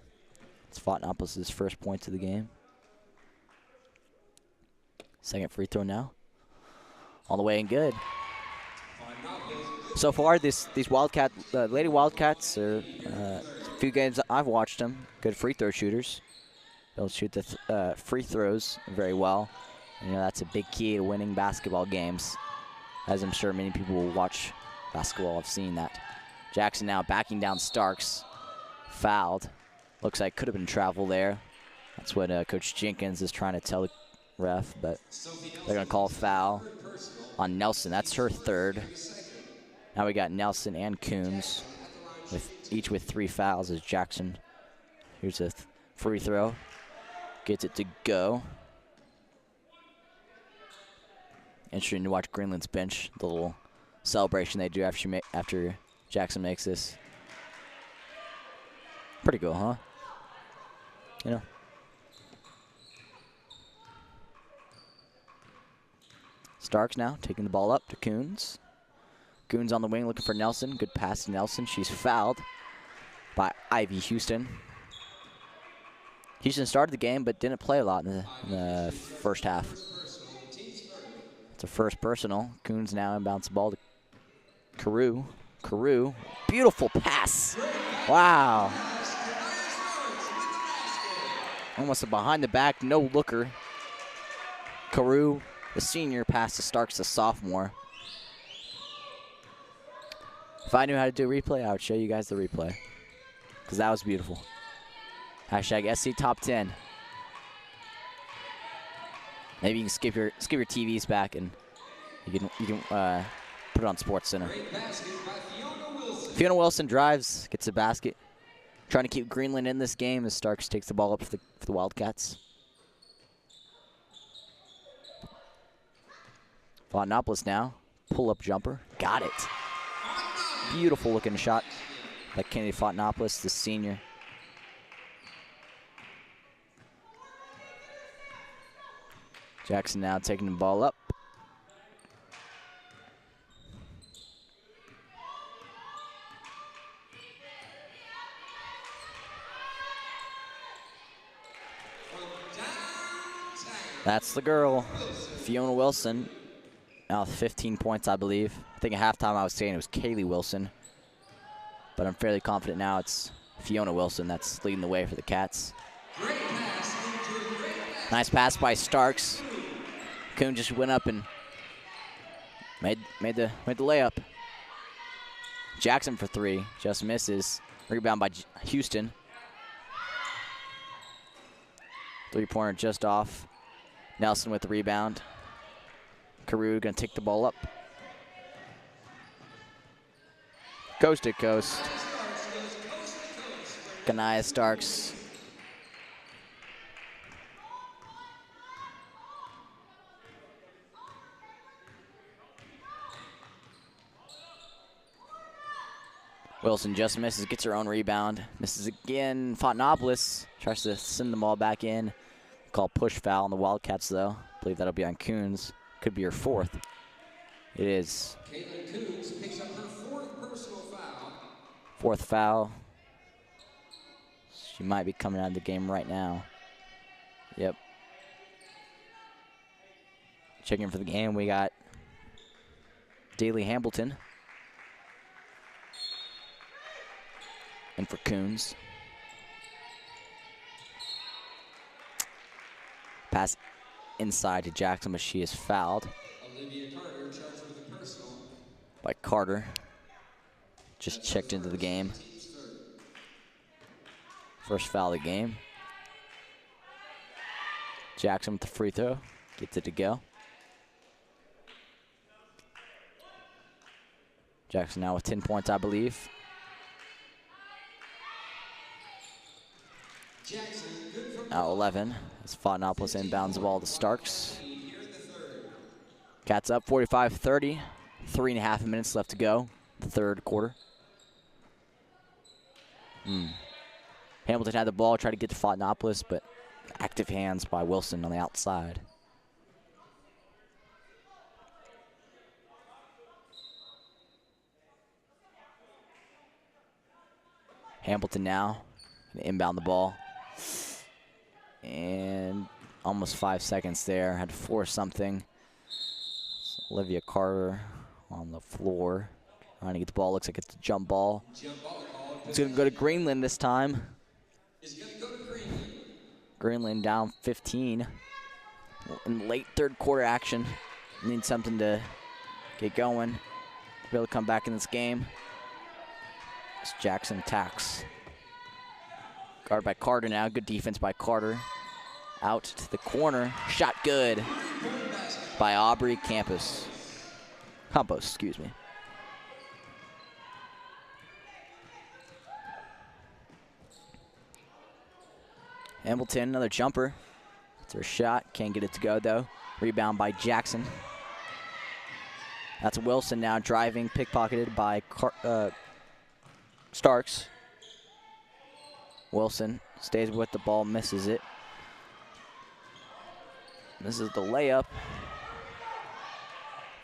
It's Fontanopolis' first points of the game. Second free throw now. All the way and good. So far, these Lady Wildcats are a few games I've watched them. Good free throw shooters. They'll shoot the free throws very well. And, that's a big key to winning basketball games. As I'm sure many people will watch basketball have seen that. Jackson now backing down Starks. Fouled. Looks like could have been travel there. That's what Coach Jenkins is trying to tell the ref, but they're going to call a foul on Nelson. That's her 3rd. Now we got Nelson and Coons, each with 3 fouls as Jackson. Here's a free throw. Gets it to go. Interesting to watch Greenland's bench, the little celebration they do after Jackson makes this. Pretty cool, huh? Starks now taking the ball up to Coons. Coons on the wing looking for Nelson. Good pass to Nelson. She's fouled by Ivy Houston. Houston started the game but didn't play a lot in the first half. It's a first personal. Coons now inbounds the ball to Carew. Carew, beautiful pass. Wow. Almost a behind the back, no looker. Carew, the senior, pass to Starks, the sophomore. If I knew how to do a replay, I would show you guys the replay, because that was beautiful. Hashtag SC Top 10. Maybe you can skip your TVs back and you can put it on Sports Center. Fiona Wilson drives, gets a basket. Trying to keep Greenland in this game as Starks takes the ball up for the Wildcats. Fontanopolis now. Pull-up jumper. Got it. Beautiful looking shot by Kennedy Fontanopolis, the senior. Jackson now taking the ball up. That's the girl, Fiona Wilson. Now with 15 points, I believe. I think at halftime I was saying it was Kaylee Wilson. But I'm fairly confident now it's Fiona Wilson that's leading the way for the Cats. Nice pass by Starks. Coon just went up and made the layup. Jackson for 3, just misses. Rebound by Houston. 3-pointer just off. Nelson with the rebound. Carew gonna take the ball up. Coast to coast. Kanaya Starks. Wilson just misses, gets her own rebound. Misses again. Fontanopolis tries to send the ball back in. Call push foul on the Wildcats, though. I believe that'll be on Coons. Could be her 4th. It is. Caitlin Coons picks up her 4th personal foul. 4th foul. She might be coming out of the game right now. Yep. Checking for the game, we got Daly Hamilton. And for Coons. Pass inside to Jackson, but she is fouled. Olivia Carter charged with a personal. By Carter. Just checked into the game. First foul of the game. Jackson with the free throw. Gets it to go. Jackson now with 10 points, I believe. Now 11 as Fontanopolis inbounds the ball to Starks. Cats up 45-30. 3.5 minutes left to go. The third quarter. Hamilton had the ball, tried to get to Fontanopolis, but active hands by Wilson on the outside. Hamilton now gonna inbound the ball. And almost 5 seconds there. Had to force something. Olivia Carter on the floor. Trying to get the ball. Looks like it's a jump ball. It's going to go to Greenland this time. Greenland down 15. In late third quarter action. Need something to get going. Be able to come back in this game. As Jackson attacks. Guard by Carter now. Good defense by Carter. Out to the corner. Shot good by Aubrey Campos, excuse me. Hamilton, another jumper. It's her shot. Can't get it to go, though. Rebound by Jackson. That's Wilson now driving, pickpocketed by Starks. Wilson stays with the ball, misses it. This is the layup.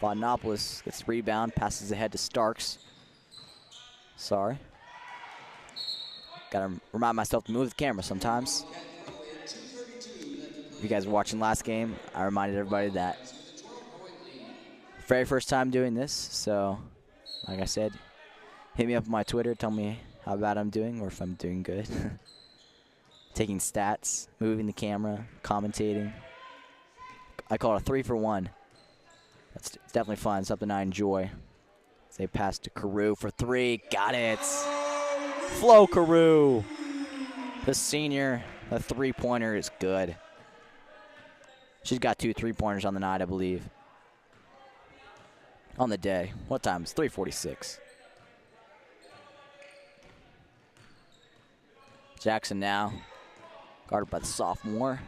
Fontanopolis gets the rebound, passes ahead to Starks. Sorry. Gotta remind myself to move the camera sometimes. If you guys were watching last game, I reminded everybody that very first time doing this, so like I said, hit me up on my Twitter, tell me how bad I'm doing or if I'm doing good. Taking stats, moving the camera, commentating. I call it a 3-for-1. That's definitely fun, something I enjoy. They pass to Carew for 3, got it. Flo Carew, the senior, the three-pointer is good. She's got 2 3-pointers on the night, I believe. On the day. What time? It's 3:46. Jackson now, guarded by the sophomore.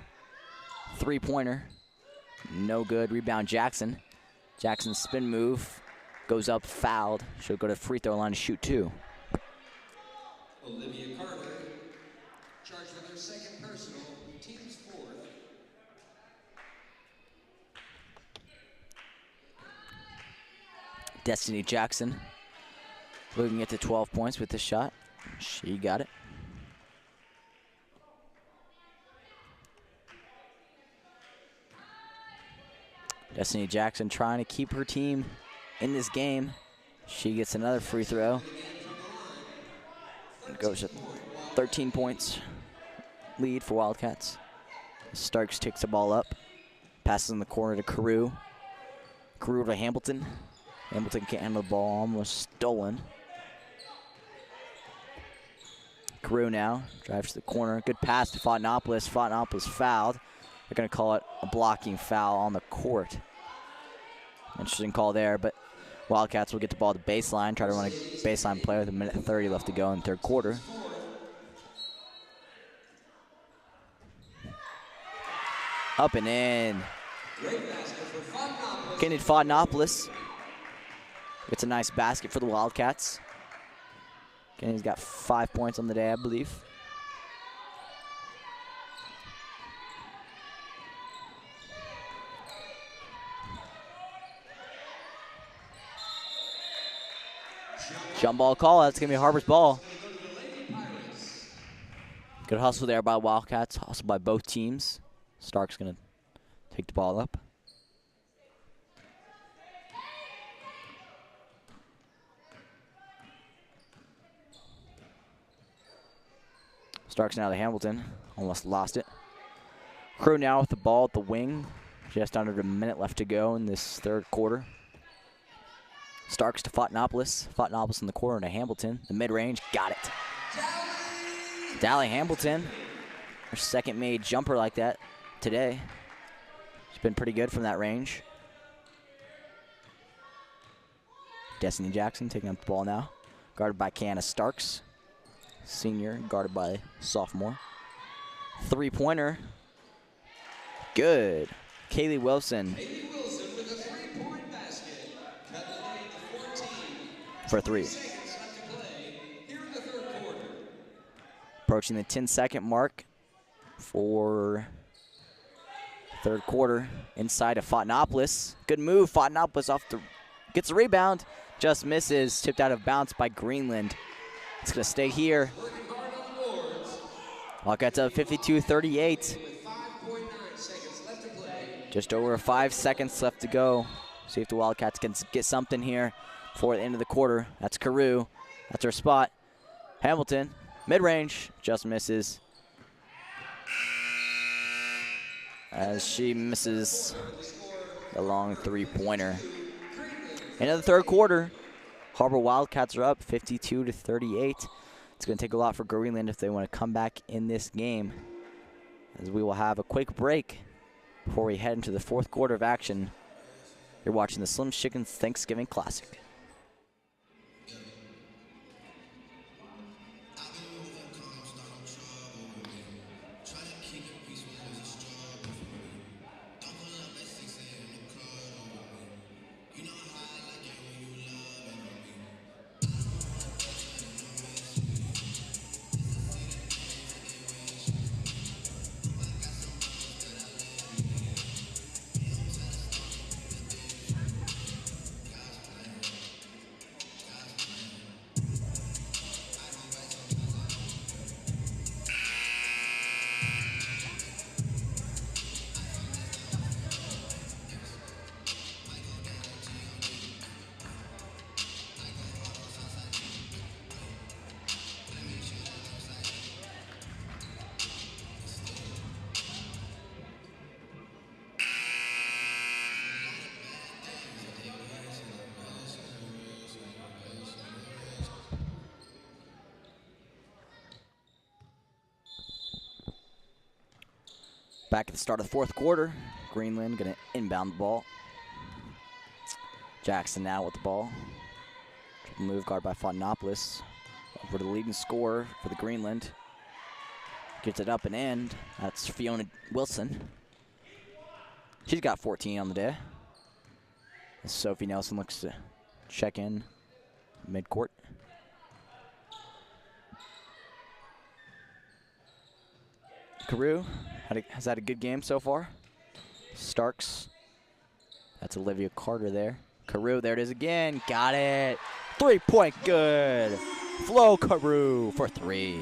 Three-pointer, no good. Rebound Jackson. Jackson's spin move goes up, fouled. She'll go to free throw line to shoot 2. Olivia Carter, charged with her second personal, team's 4th. Destiny Jackson looking at the 12 points with this shot. She got it. Destiny Jackson trying to keep her team in this game. She gets another free throw. It goes to 13 points lead for Wildcats. Starks takes the ball up. Passes in the corner to Carew. Carew to Hamilton. Hamilton can't handle the ball, almost stolen. Carew now drives to the corner. Good pass to Fontanopolis. Fontanopolis fouled. They're going to call it a blocking foul on the court. Interesting call there, but Wildcats will get the ball to baseline, try to run a baseline play with 1:30 left to go in the third quarter. Up and in. Kennedy Fontanopolis gets a nice basket for the Wildcats. Kennedy's got 5 points on the day, I believe. Jump ball call. That's going to be Har-Ber's ball. Good hustle there by Wildcats. Hustle by both teams. Stark's going to take the ball up. Starks now to Hamilton. Almost lost it. Crew now with the ball at the wing. Just under a minute left to go in this third quarter. Starks to Fontanopolis. Fontanopolis in the corner to Hamilton. The mid-range, got it. Dally Hamilton, her second made jumper like that today. She's been pretty good from that range. Destiny Jackson taking up the ball now. Guarded by Kiana Starks. Senior, guarded by sophomore. Three-pointer. Good. Kaylee Wilson. Kaylee Wilson with a three-point basket. Cut the lead to 14. For three. Seconds left to play here in the third quarter. Approaching the 10-second mark for third quarter. Inside of Fontanopolis. Good move. Fontanopolis off the gets a rebound. Just misses. Tipped out of bounds by Greenland. It's going to stay here. Working hard on the boards. Wildcats up 52-38. With 5.9 seconds left to play. Just over 5 seconds left to go. See if the Wildcats can get something here before the end of the quarter. That's Carew. That's her spot. Hamilton, mid-range, just misses. As she misses the long three-pointer. End of the third quarter. Har-Ber Wildcats are up 52-38. It's going to take a lot for Greenland if they want to come back in this game. As we will have a quick break before we head into the fourth quarter of action. You're watching the Slim Chickens Thanksgiving Classic. Back at the start of the fourth quarter, Greenland going to inbound the ball. Jackson now with the ball. Triple move guard by Fontanopolis. Over to the leading scorer for the Greenland. Gets it up and in. That's Fiona Wilson. She's got 14 on the day. As Sophie Nelson looks to check in midcourt. Carew has had a good game so far. Starks. That's Olivia Carter there. Carew, there it is again. Got it. 3-point good. Flo Carew for three.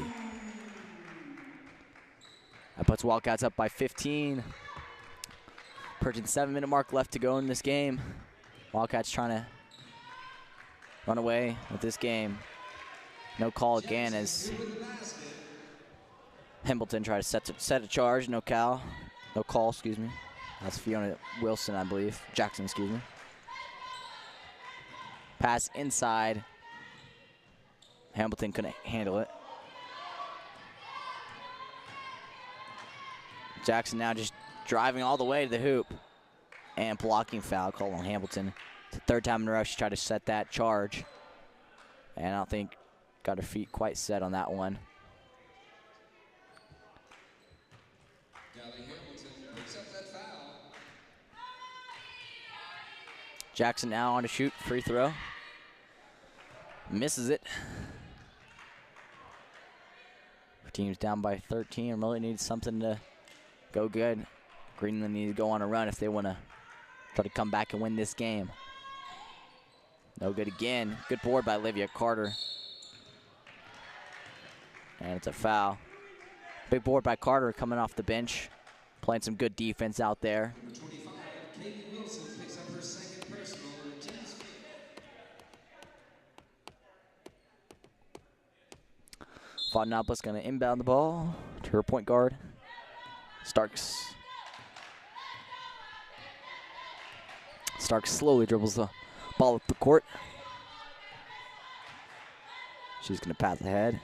That puts Wildcats up by 15. Approaching the 7-minute mark left to go in this game. Wildcats trying to run away with this game. No call again as Hamilton tried to set a charge. No call, excuse me. That's Fiona Wilson, I believe. Jackson, excuse me. Pass inside. Hamilton couldn't handle it. Jackson now just driving all the way to the hoop. And blocking foul call on Hamilton. It's the third time in a row she tried to set that charge. And I don't think got her feet quite set on that one. Jackson now on to shoot, free throw. Misses it. Our team's down by 13 and really needs something to go good. Greenland needs to go on a run if they want to try to come back and win this game. No good again. Good board by Olivia Carter. And it's a foul. Big board by Carter coming off the bench. Playing some good defense out there. Number 25, Kaylee Wilson picks up her second personal and a team's Fontanopolis going to inbound the ball to her point guard, Starks. Starks slowly dribbles the ball up the court. She's going to pass ahead.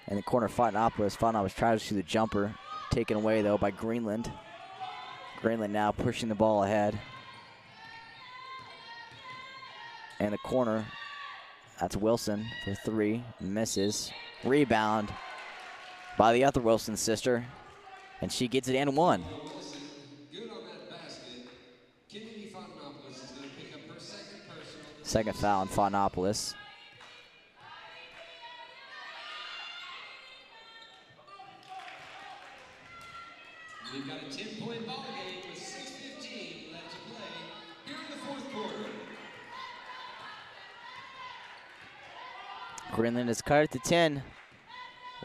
In the corner, Fontanopolis. Fontanopolis tries to shoot the jumper. Taken away, though, by Greenland. Greenland now pushing the ball ahead. In the corner, that's Wilson for 3. Misses. Rebound by the other Wilson sister. And she gets it and 1. Good on that basket. Kennedy Fontanopolis is going to pick up her second personal. Second foul on Fontanopolis. We've got a 10-point ball game with 6:15 left to play here in the fourth quarter. Greenland is cut at the 10.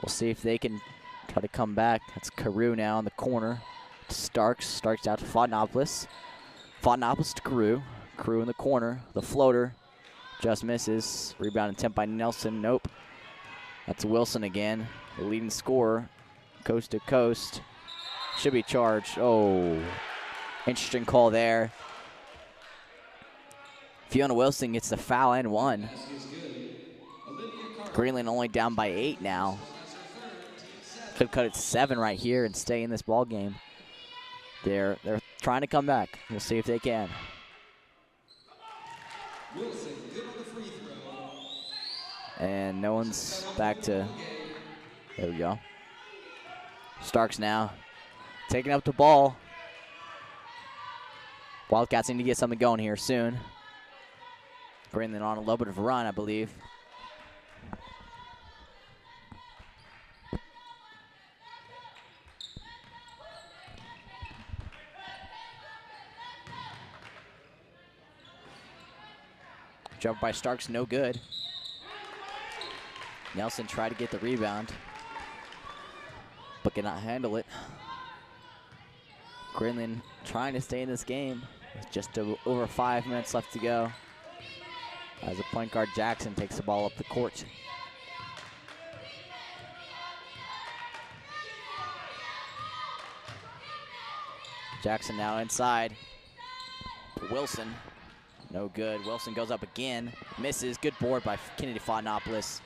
We'll see if they can try to come back. That's Carew now in the corner. Starks. Starks out to Fontanopolis. Fontanopolis to Carew. Carew in the corner. The floater just misses. Rebound attempt by Nelson. Nope. That's Wilson again. The leading scorer. Coast to coast. Should be charged. Oh, interesting call there. Fiona Wilson gets the foul and 1. Greenland only down by 8 now. Could cut it to 7 right here and stay in this ball game. They're trying to come back. We'll see if they can. Wilson, good on the free throw. And no one's back to. There we go. Starks now. Taking up the ball. Wildcats need to get something going here soon. Greenland on a little bit of a run, I believe. Jump by Starks, no good. Nelson tried to get the rebound, but cannot handle it. Greenland trying to stay in this game with just over 5 minutes left to go as the point guard Jackson takes the ball up the court. Jackson now inside. Wilson, no good. Wilson goes up again, misses. Good board by Kennedy Fontanopolis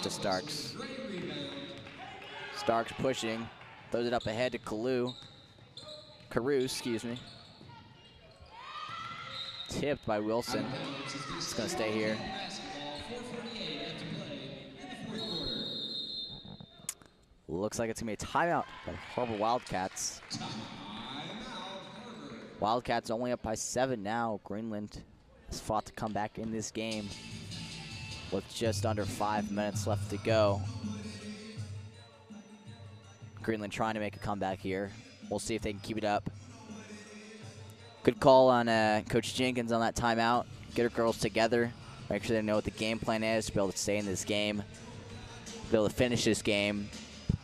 to Starks. Starks pushing, throws it up ahead to Carew, excuse me. Tipped by Wilson. It's going to stay here. Looks like it's going to be a timeout by the Har-Ber Wildcats. Wildcats only up by 7 now. Greenland has fought to come back in this game with just under 5 minutes left to go. Greenland trying to make a comeback here. We'll see if they can keep it up. Good call on Coach Jenkins on that timeout. Get her girls together. Make sure they know what the game plan is to be able to stay in this game, be able to finish this game.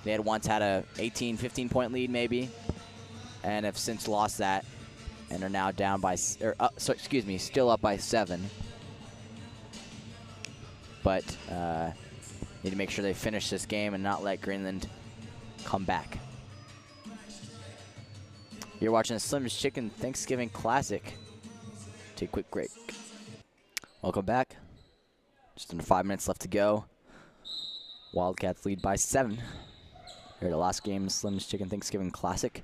They had once had a 18, 15-point lead maybe, and have since lost that, and are now down by, still up by 7. But need to make sure they finish this game and not let Greenland come back. You're watching the Slim's Chicken Thanksgiving Classic. Take a quick break. Welcome back. Just under 5 minutes left to go. Wildcats lead by 7. Here, the last game of Slim's Chicken Thanksgiving Classic.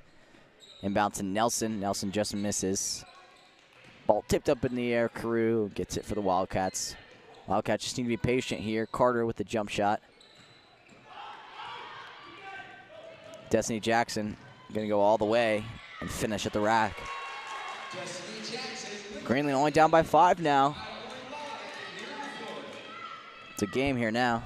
Inbound to Nelson. Nelson just misses. Ball tipped up in the air. Carew gets it for the Wildcats. Wildcats just need to be patient here. Carter with the jump shot. Destiny Jackson going to go all the way and finish at the rack. Greenland only down by 5 now. It's a game here now.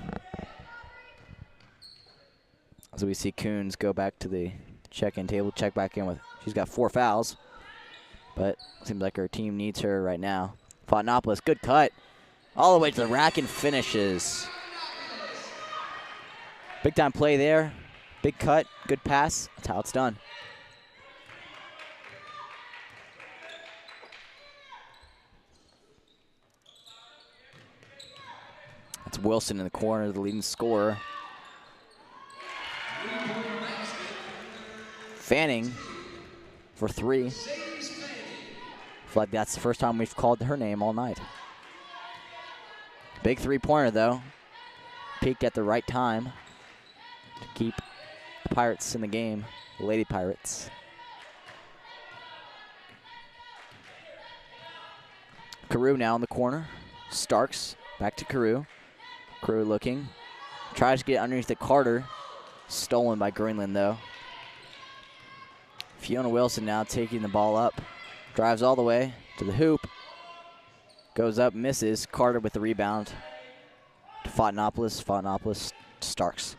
So we see Coons go back to the check-in table, check back in with, she's got 4 fouls, but seems like her team needs her right now. Fontanopolis, good cut. All the way to the rack and finishes. Big time play there. Big cut, good pass. That's how it's done. That's It's Wilson in the corner, the leading scorer. Fanning for 3. I feel like that's the first time we've called her name all night. Big 3-pointer, though. Peaked at the right time to keep the Pirates in the game, the Lady Pirates. Carew now in the corner. Starks back to Carew. Carew looking. Tries to get underneath the Carter. Stolen by Greenland, though. Fiona Wilson now taking the ball up. Drives all the way to the hoop. Goes up, misses. Carter with the rebound. To Fontanopolis. Fontanopolis to Starks.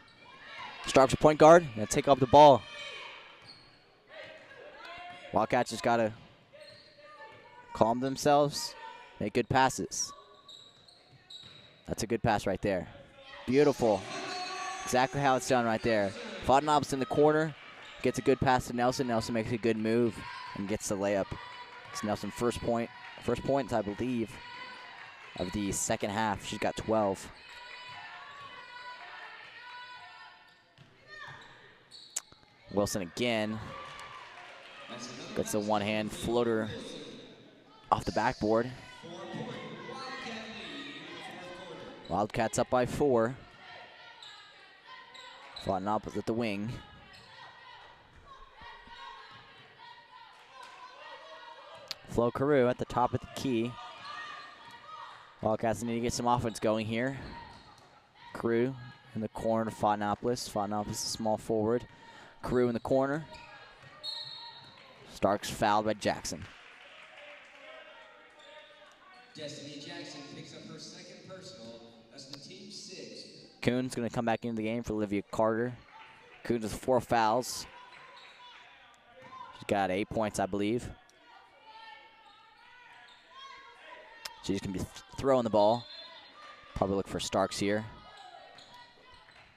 Starks, a point guard. Gonna take up the ball. Wildcats just gotta calm themselves. Make good passes. That's a good pass right there. Beautiful. Exactly how it's done right there. Fontanopolis in the corner. Gets a good pass to Nelson. Nelson makes a good move and gets the layup. It's Nelson's first point, I believe, of the second half. She's got 12. Wilson again. Gets a one-hand floater off the backboard. Wildcats up by 4. Fontanopolis at the wing. Flo Carew at the top of the key. Wildcats need to get some offense going here. Carew in the corner to Fontanopolis. Fontanopolis, a small forward. Carew in the corner. Starks fouled by Jackson. Destiny Jackson picks up her second personal. That's the team 6. Coons going to come back into the game for Olivia Carter. Coons with 4 fouls. She's got 8 points, I believe. She's going to be throwing the ball. Probably look for Starks here.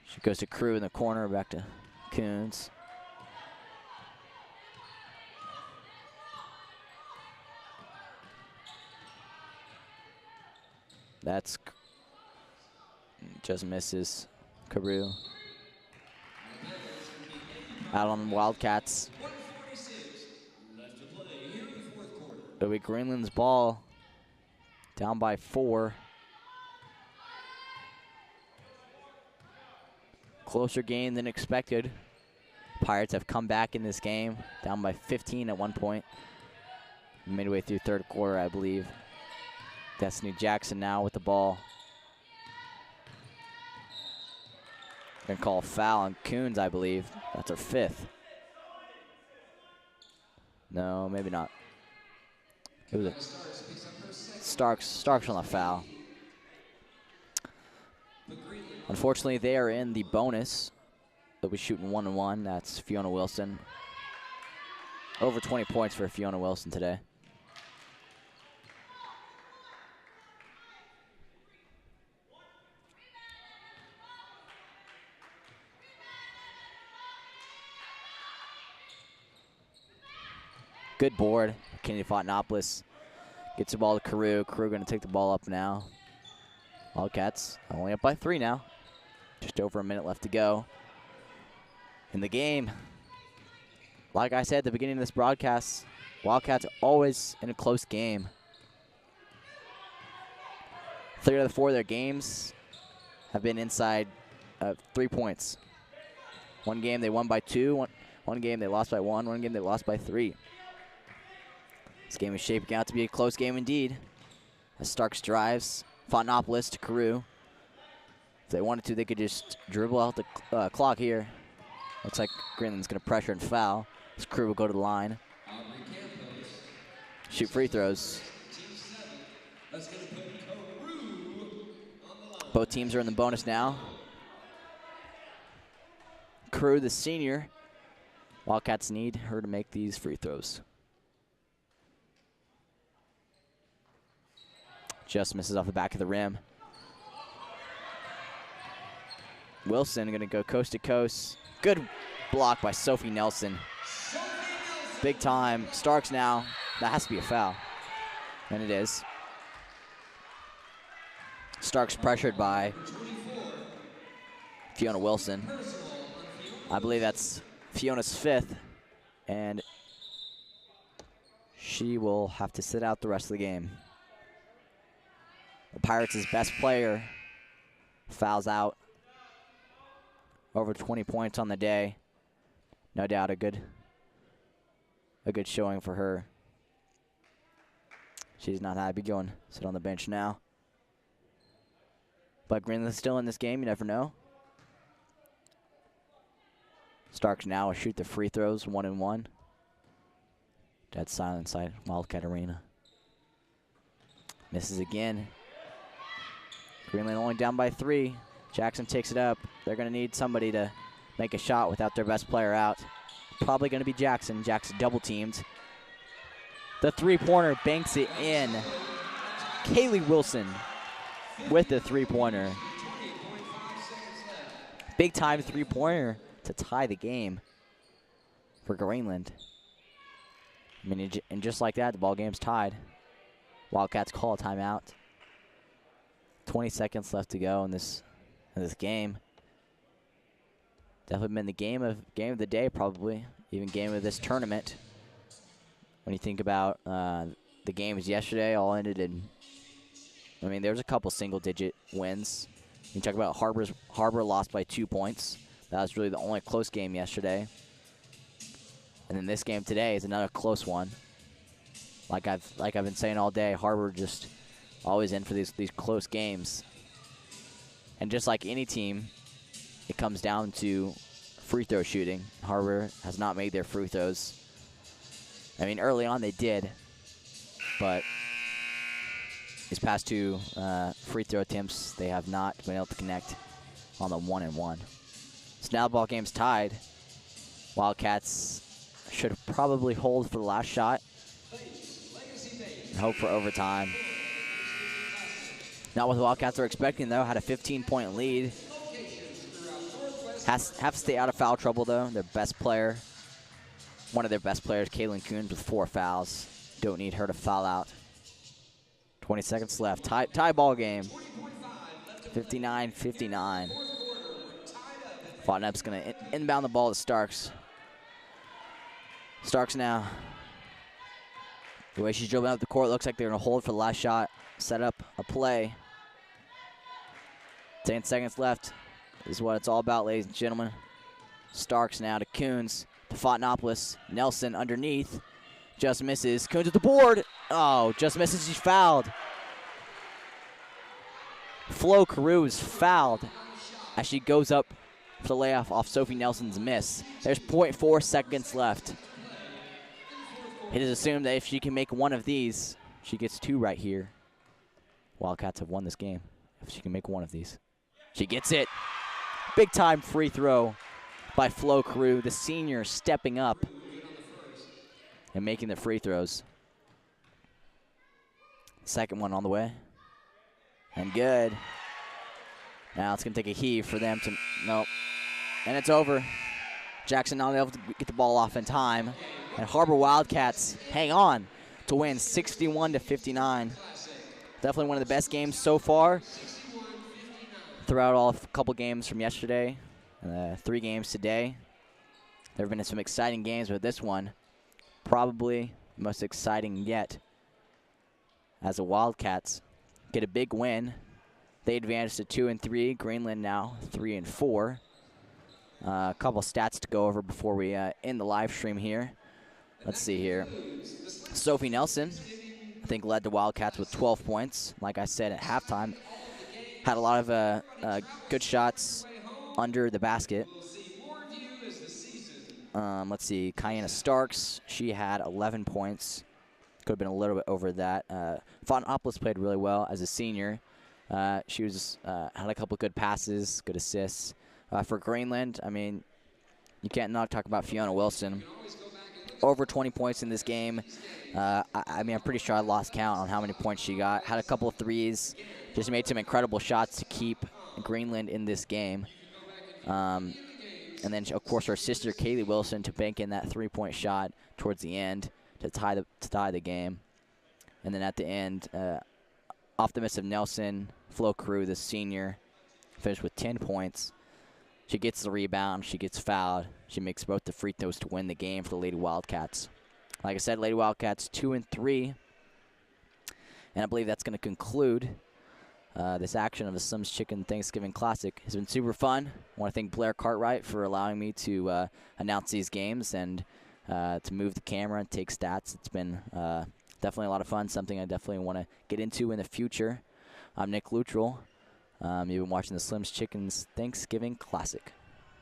She goes to Carew in the corner, back to Coons. That's just misses Carew. Out on the Wildcats. It'll be Greenland's ball. Down by 4. Closer game than expected. Pirates have come back in this game. Down by 15 at one point. Midway through third quarter, I believe. Destiny Jackson now with the ball. Gonna call a foul on Coons, I believe. That's her 5th. No, maybe not. It was a Starks on the foul. Unfortunately, they are in the bonus. They'll be shooting 1-1. That's Fiona Wilson. Over 20 points for Fiona Wilson today. Good board. Kennedy Fontanopolis gets the ball to Carew. Carew going to take the ball up now. Wildcats only up by 3 now. Just over a minute left to go in the game. Like I said at the beginning of this broadcast, Wildcats are always in a close game. 3 out of the 4 of their games have been inside 3 points. One game they won by 2. One game they lost by 1. One game they lost by 3. This game is shaping out to be a close game indeed. As Starks drives, Fontanopolis to Carew. If they wanted to, they could just dribble out the clock here. Looks like Greenland's going to pressure and foul. This Carew will go to the line. Shoot free throws. Both teams are in the bonus now. Carew, the senior. Wildcats need her to make these free throws. Just misses off the back of the rim. Wilson going to go coast to coast. Good block by Sophie Nelson. Big time. Starks now. That has to be a foul. And it is. Stark's pressured by Fiona Wilson. I believe that's Fiona's 5th, and she will have to sit out the rest of the game. The Pirates' best player fouls out. Over 20 points on the day. No doubt a good showing for her. She's not happy going sit on the bench now. But Greenland's still in this game, you never know. Starks now will shoot the free throws 1-1. Dead silent side, Wildcat Arena. Misses again. Greenland only down by 3. Jackson takes it up. They're going to need somebody to make a shot without their best player out. Probably going to be Jackson. Jackson double teamed. The three-pointer banks it in. Kaylee Wilson with the three-pointer. Big time three-pointer to tie the game for Greenland. I mean, and just like that, the ball game's tied. Wildcats call a timeout. 20 seconds left to go in this game. Definitely been the game of the day, probably even game of this tournament. When you think about the games yesterday, all ended in. I mean, there was a couple single-digit wins. You talk about Har-Ber lost by 2 points. That was really the only close game yesterday. And then this game today is another close one. Like I've been saying all day, Har-Ber just always in for these close games. And just like any team, it comes down to free throw shooting. Har-Ber has not made their free throws. I mean, early on they did, but these past 2 free throw attempts, they have not been able to connect on the 1-1. So now the ball game's tied. Wildcats should probably hold for the last shot and hope for overtime. Not what the Wildcats are expecting, though. Had a 15-point lead. Have to stay out of foul trouble, though. Their best player, one of their best players, Kaylin Coons, with 4 fouls. Don't need her to foul out. 20 seconds left. Tie ball game. 59-59. Fontenap's going to inbound the ball to Starks. Starks now. The way she's dribbling up the court, looks like they're going to hold for the last shot. Set up a play. 10 seconds left. This is what it's all about, ladies and gentlemen. Starks now to Coons. To Fontenopoulos. Nelson underneath. Just misses. Coons at the board. Oh, just misses. She's fouled. Flo Carew is fouled as she goes up for the layoff off Sophie Nelson's miss. There's 0.4 seconds left. It is assumed that if she can make one of these, she gets 2 right here. Wildcats have won this game if she can make one of these. She gets it. Big time free throw by Flo Carew, the senior stepping up and making the free throws. Second one on the way. And good. Now it's going to take a heave for them to, nope. And it's over. Jackson not able to get the ball off in time. And Har-Ber Wildcats hang on to win 61-59. Definitely one of the best games so far throughout a couple games from yesterday. 3 games today. There have been some exciting games, but this one probably the most exciting yet. As the Wildcats get a big win. They advance to 2-3. Greenland now 3-4. A couple stats to go over before we end the live stream here. Let's see here. Sophie Nelson, I think, led the Wildcats with 12 points. Like I said at halftime, had a lot of good shots under the basket. Let's see, Kiana Starks, she had 11 points. Could have been a little bit over that. Fontenopoulos played really well as a senior. She was had a couple good passes, good assists. For Greenland, I mean, you can't not talk about Fiona Wilson. Over 20 points in this game. I mean, I'm pretty sure I lost count on how many points she got. Had a couple of threes. Just made some incredible shots to keep Greenland in this game. And then, of course, her sister, Kaylee Wilson, to bank in that three-point shot towards the end to tie the game. And then at the end, off the miss of Nelson. Flo Crew, the senior, finished with 10 points. She gets the rebound. She gets fouled. She makes both the free throws to win the game for the Lady Wildcats. Like I said, Lady Wildcats 2-3. And I believe that's going to conclude this action of the Slim's Chicken Thanksgiving Classic. It's been super fun. I want to thank Blair Cartwright for allowing me to announce these games and to move the camera and take stats. It's been definitely a lot of fun, something I definitely want to get into in the future. I'm Nick Luttrell. You've been watching the Slim's Chicken's Thanksgiving Classic.